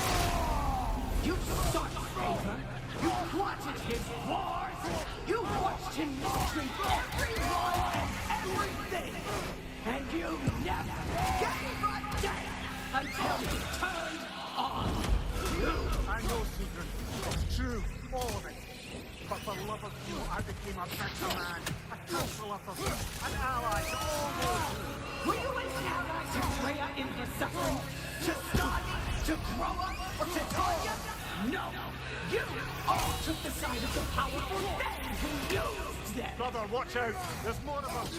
You sought favor! You plotted his wars! You watched him mistreat every law and everything! And you never gave a damn until he turned on you! I know, Secret. It's true, all of it. But for love of you, I became a better man, a counselor for you, an ally to all those. Were you an ally to Freya in her suffering? To start? To grow up? Or to Tanya? No! You all took the side of the powerful, then who used them! Brother, watch out! There's more of us!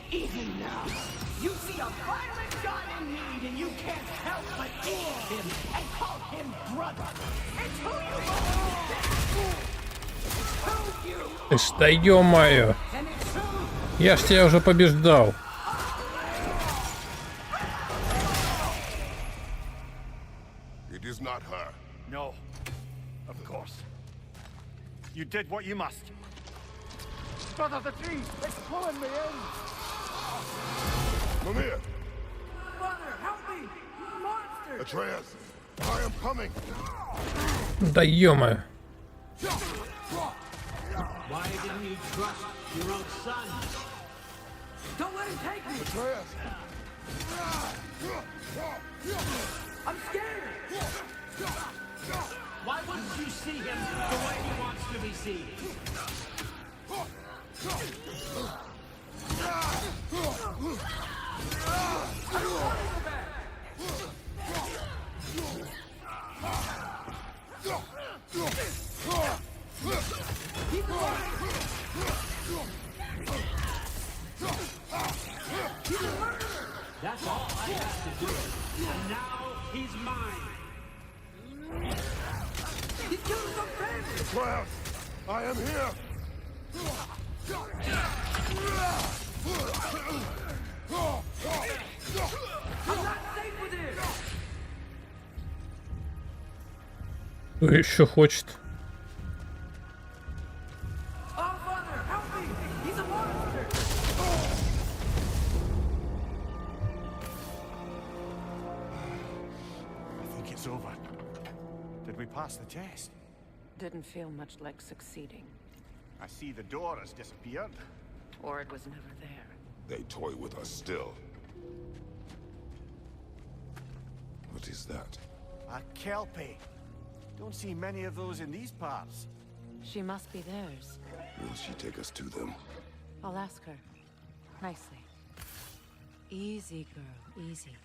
Even now, you see a violent god in need and you can't help but eat him and call him brother! It's who you are! Да ё-моё! Я ж тебя уже побеждал. It is not her. No. Of course. You did what you must. Brother, the tree! It's pulling me in! Mimir! Brother, help me! Monster! Atreus! I am coming! Да ё-моё! Why didn't you trust your own son? Don't let him take me! I'm scared! Why wouldn't you see him the way he wants to be seen? I don't want to go back! Keep going! He's a murderer! That's all I have to do. And now he's mine. He's killing some family! Cloud, I am here! I'm not safe with him! Кто еще хочет? Oh, Father, help me! He's a monster! I think it's over. Did we pass the test? Didn't feel much like succeeding. I see the door has disappeared. Or it was never there. They toy with us still. What is that? A kelpie. Don't see many of those in these parts. She must be theirs. Will she take us to them? I'll ask her. Nicely. Easy, girl. Easy.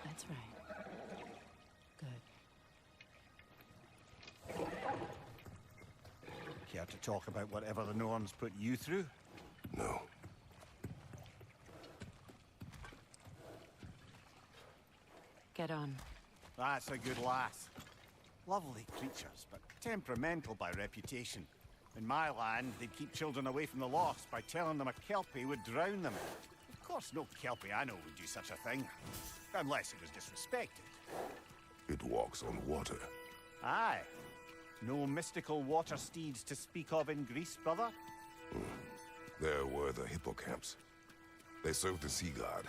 That's right. Good. Care to talk about whatever the Norns put you through? No. Get on. That's a good lass. Lovely creatures, but temperamental by reputation. In my land, they'd keep children away from the lochs by telling them a kelpie would drown them. Of course, no kelpie I know would do such a thing. Unless it was disrespected. It walks on water. Aye. No mystical water steeds to speak of in Greece, brother? There were the hippocamps. They served the sea god.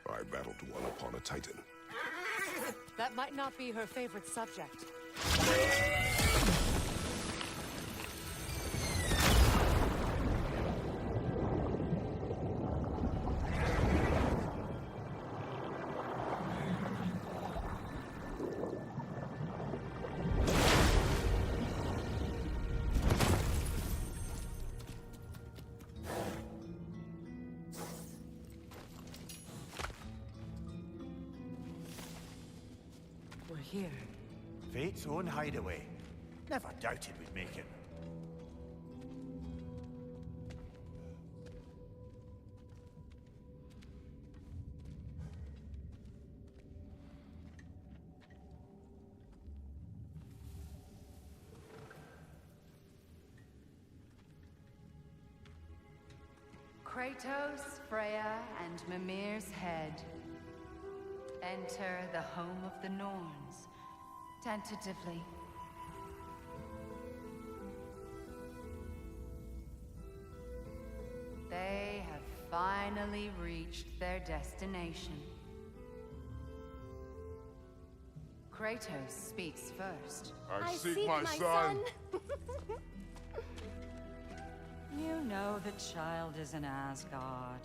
I battled one upon a titan. That might not be her favorite subject. We're here. Fate's own hideaway. Never doubted we'd make it. Kratos, Freya, and Mimir's head. Enter the home of the Norns, tentatively. They have finally reached their destination. Kratos speaks first. I seek my son. You know the child is in Asgard.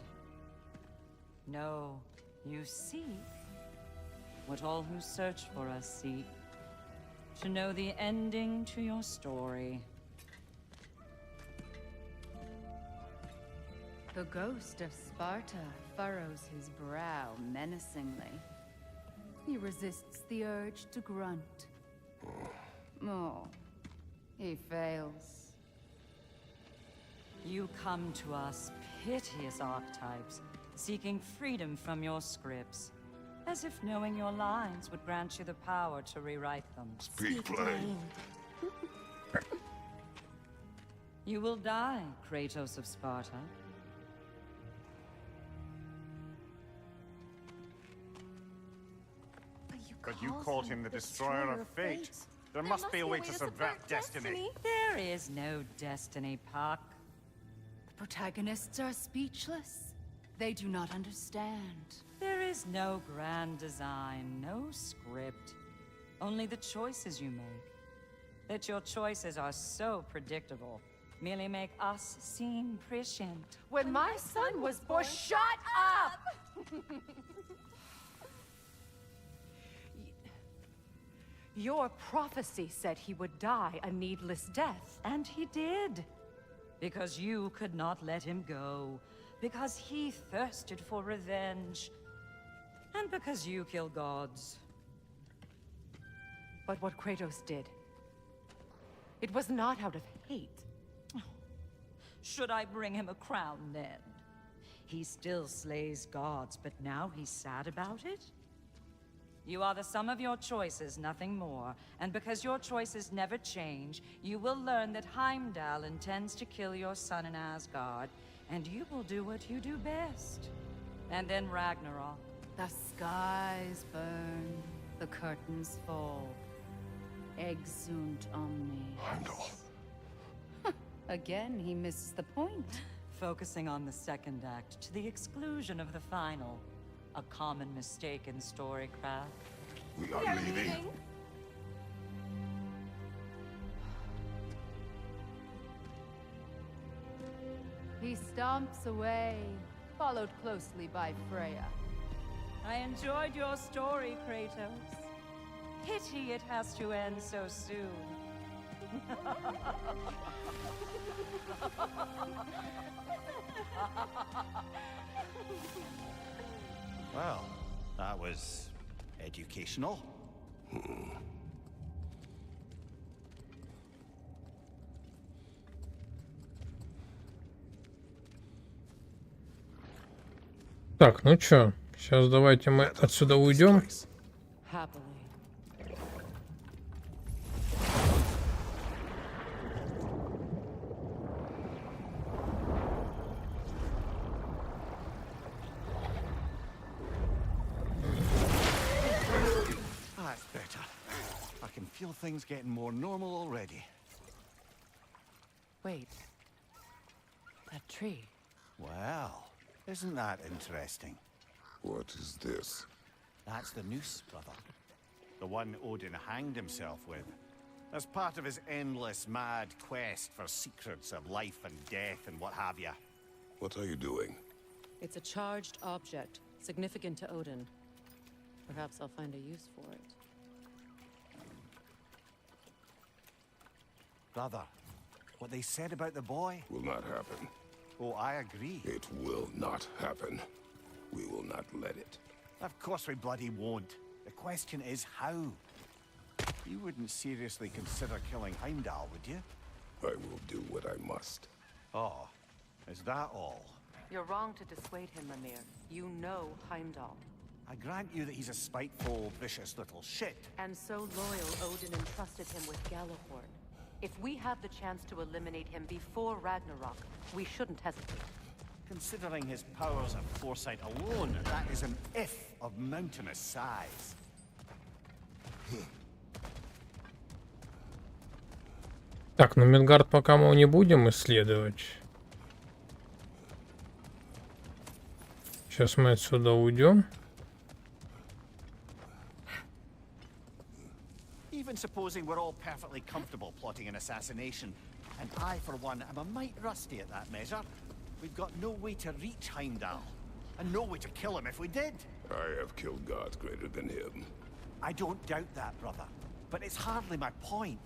No, you seek what all who search for us seek. To know the ending to your story. The ghost of Sparta furrows his brow menacingly. He resists the urge to grunt. Oh, he fails. You come to us, piteous archetypes, seeking freedom from your scripts. As if knowing your lines would grant you the power to rewrite them. Speak plain. You will die, Kratos of Sparta. But you called him the destroyer of fate. There must be a way to subvert destiny. There is no destiny, Puck. The protagonists are speechless. They do not understand. There is no grand design, no script. Only the choices you make. That your choices are so predictable, merely make us seem prescient. When my son was born, shut up! Your prophecy said he would die a needless death. And he did. Because you could not let him go. Because he thirsted for revenge. And because you kill gods. But what Kratos did, it was not out of hate. Should I bring him a crown then? He still slays gods, but now he's sad about it? You are the sum of your choices, nothing more. And because your choices never change, you will learn that Heimdall intends to kill your son in Asgard, and you will do what you do best. And then Ragnarök. The skies burn, the curtains fall. Exunt omnes. Heimdall. Again, he misses the point. Focusing on the second act to the exclusion of the final. A common mistake in storycraft. We are leaving. He stomps away, followed closely by Freya. I enjoyed your story, Kratos. Pity it has to end so soon. Well, that was educational. Так, ну чё, сейчас давайте мы отсюда уйдем. Happily. That's better. I can feel things getting more normal already. Wait. That tree. Well, isn't that interesting? What is this? That's the noose, brother. The one Odin hanged himself with. As part of his endless, mad quest for secrets of life and death and what have you. What are you doing? It's a charged object, significant to Odin. Perhaps I'll find a use for it. Brother, what they said about the boy? Will not happen. Oh, I agree. It will not happen. We will not let it. Of course we bloody won't. The question is how. You wouldn't seriously consider killing Heimdall, would you? I will do what I must. Oh, is that all? You're wrong to dissuade him, Mimir. You know Heimdall. I grant you that he's a spiteful, vicious little shit. And so loyal, Odin entrusted him with Gjallarhorn. If we have the chance to eliminate him before Ragnarök, we shouldn't hesitate. Considering his powers of foresight alone, that is an if of mountainous size. Так, ну Мидгард пока мы не будем исследовать. Сейчас мы отсюда уйдем. Even supposing we're all perfectly comfortable plotting an assassination, and I, for one, am a mite rusty at that measure, we've got no way to reach Heimdall, and no way to kill him if we did. I have killed gods greater than him. I don't doubt that, brother, but it's hardly my point.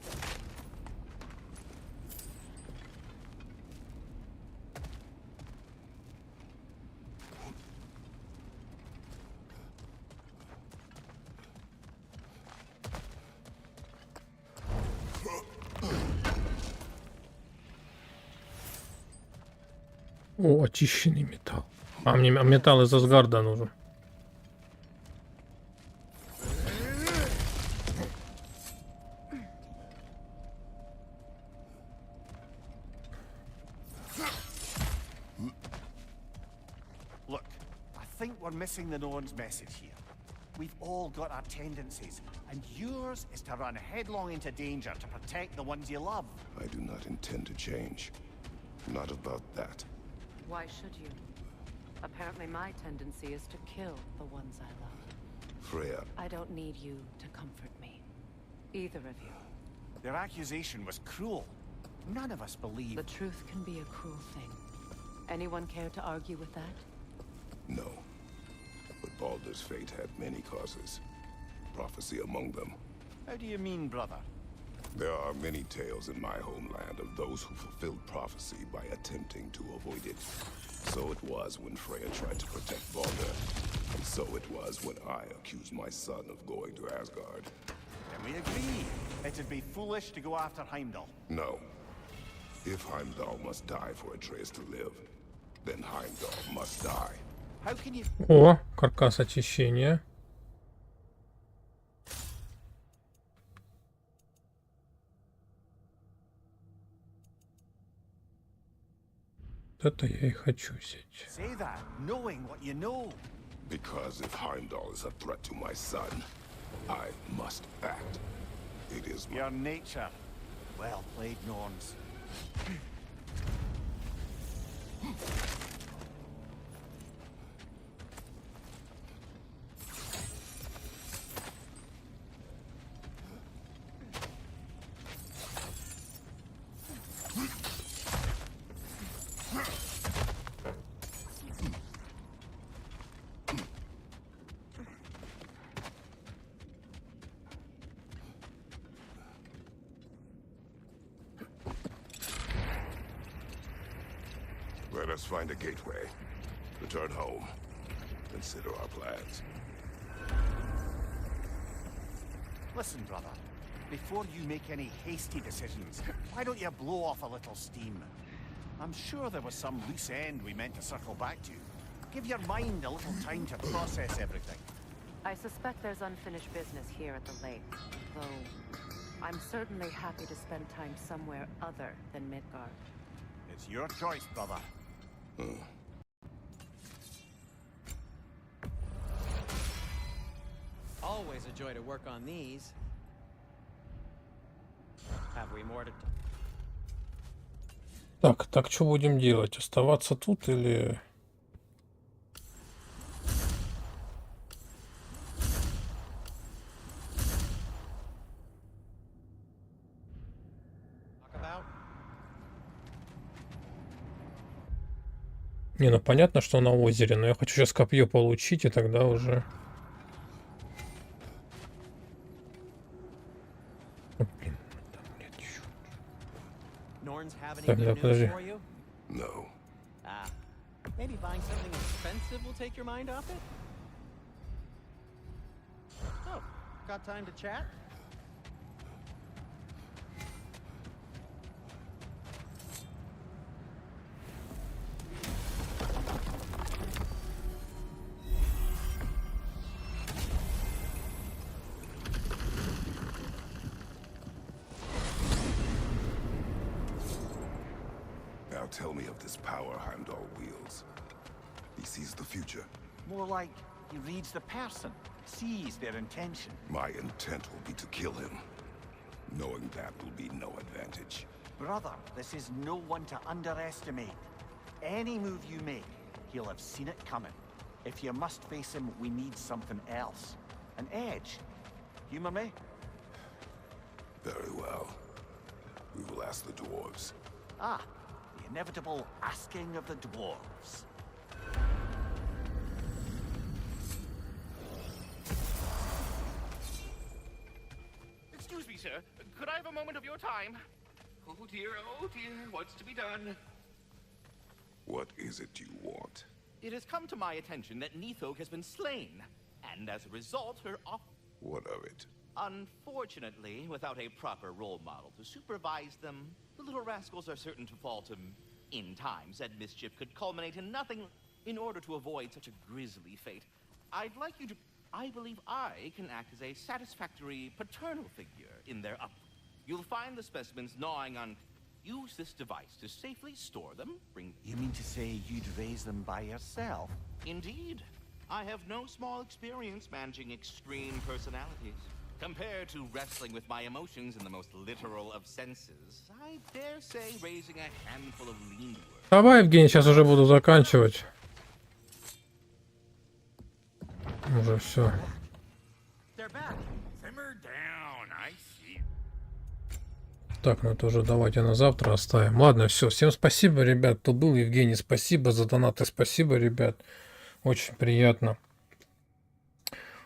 О, очищенный металл. А мне металл из Асгарда нужен. Look, I think we're missing the Norn's message here. We've all got our tendencies, and yours is to run headlong into danger to protect the ones you love. I do not intend to change. Not about that. Why should you? Apparently my tendency is to kill the ones I love. Freya. I don't need you to comfort me. Either of you. Their accusation was cruel. None of us believe. The truth can be a cruel thing. Anyone care to argue with that? No. But Baldur's fate had many causes. Prophecy among them. How do you mean, brother? There are many tales in my homeland of those who fulfilled prophecy by attempting to avoid it. So it was when Freya tried to protect Baldur. And so it was when I accused my son of going to Asgard. Then we agree. It'd be foolish to go after Heimdall. No. If Heimdall must die for Atreus to live, then Heimdall must die. How can you... О, каркас очищения. Это я и хочу сеть. Say that, knowing what you know. Because if Heimdall is a threat to my son, I must act. It is Your nature. Well played, Norns. Let us find a gateway. Return home. Consider our plans. Listen, brother. Before you make any hasty decisions, why don't you blow off a little steam? I'm sure there was some loose end we meant to circle back to. Give your mind a little time to process everything. I suspect there's unfinished business here at the lake, though I'm certainly happy to spend time somewhere other than Midgard. It's your choice, brother. Always a joy to work on these. Have we more to... Так, что будем делать? Оставаться тут или... Не, ну понятно, что на озере, но я хочу сейчас копье получить, и тогда уже... О, блин, там нет еще. Так, да, подожди. No. Ah, maybe buying something expensive will take your mind off it? Oh, got time to chat? Now tell me of this power Heimdall wields. He sees the future. More like he reads the person, sees their intention. My intent will be to kill him. Knowing that will be no advantage. Brother, this is no one to underestimate. Any move you make, he'll have seen it coming. If you must face him, we need something else. An edge. Humor me? Very well. We will ask the dwarves. Ah, the inevitable asking of the dwarves. Excuse me, sir. Could I have a moment of your time? Oh dear, what's to be done? What is it you want? It has come to my attention that Nithog has been slain, and as a result, her off... What of it? Unfortunately, without a proper role model to supervise them, the little rascals are certain to fall to, in time, said mischief could culminate in nothing. In order to avoid such a grisly fate, I'd like you to... I believe I can act as a satisfactory paternal figure in their up. You'll find the specimens gnawing on... Use this device to safely store them, bring... You mean to say you'd raise them by yourself? Indeed. I have no small experience managing extreme personalities. Compared to wrestling with my emotions in the most literal of senses, I dare say raising a handful of lean work. Давай, Евгений, сейчас уже буду заканчивать. Уже все. They're back. Simmer down, I see. Так, ну это уже давайте на завтра оставим. Ладно, все. Всем спасибо, ребят, кто был. Евгений, спасибо за донаты. Спасибо, ребят. Очень приятно.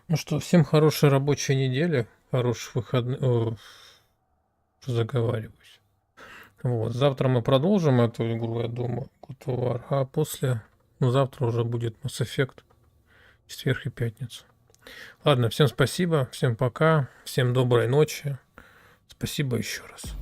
Ну что, всем хорошей рабочей недели. Хороших выходных. Заговариваюсь. Вот. Завтра мы продолжим эту игру, я думаю. God of War. А после... Ну, завтра уже будет Mass Effect. Четверг и пятница. Ладно, всем спасибо. Всем пока. Всем доброй ночи. Спасибо еще раз.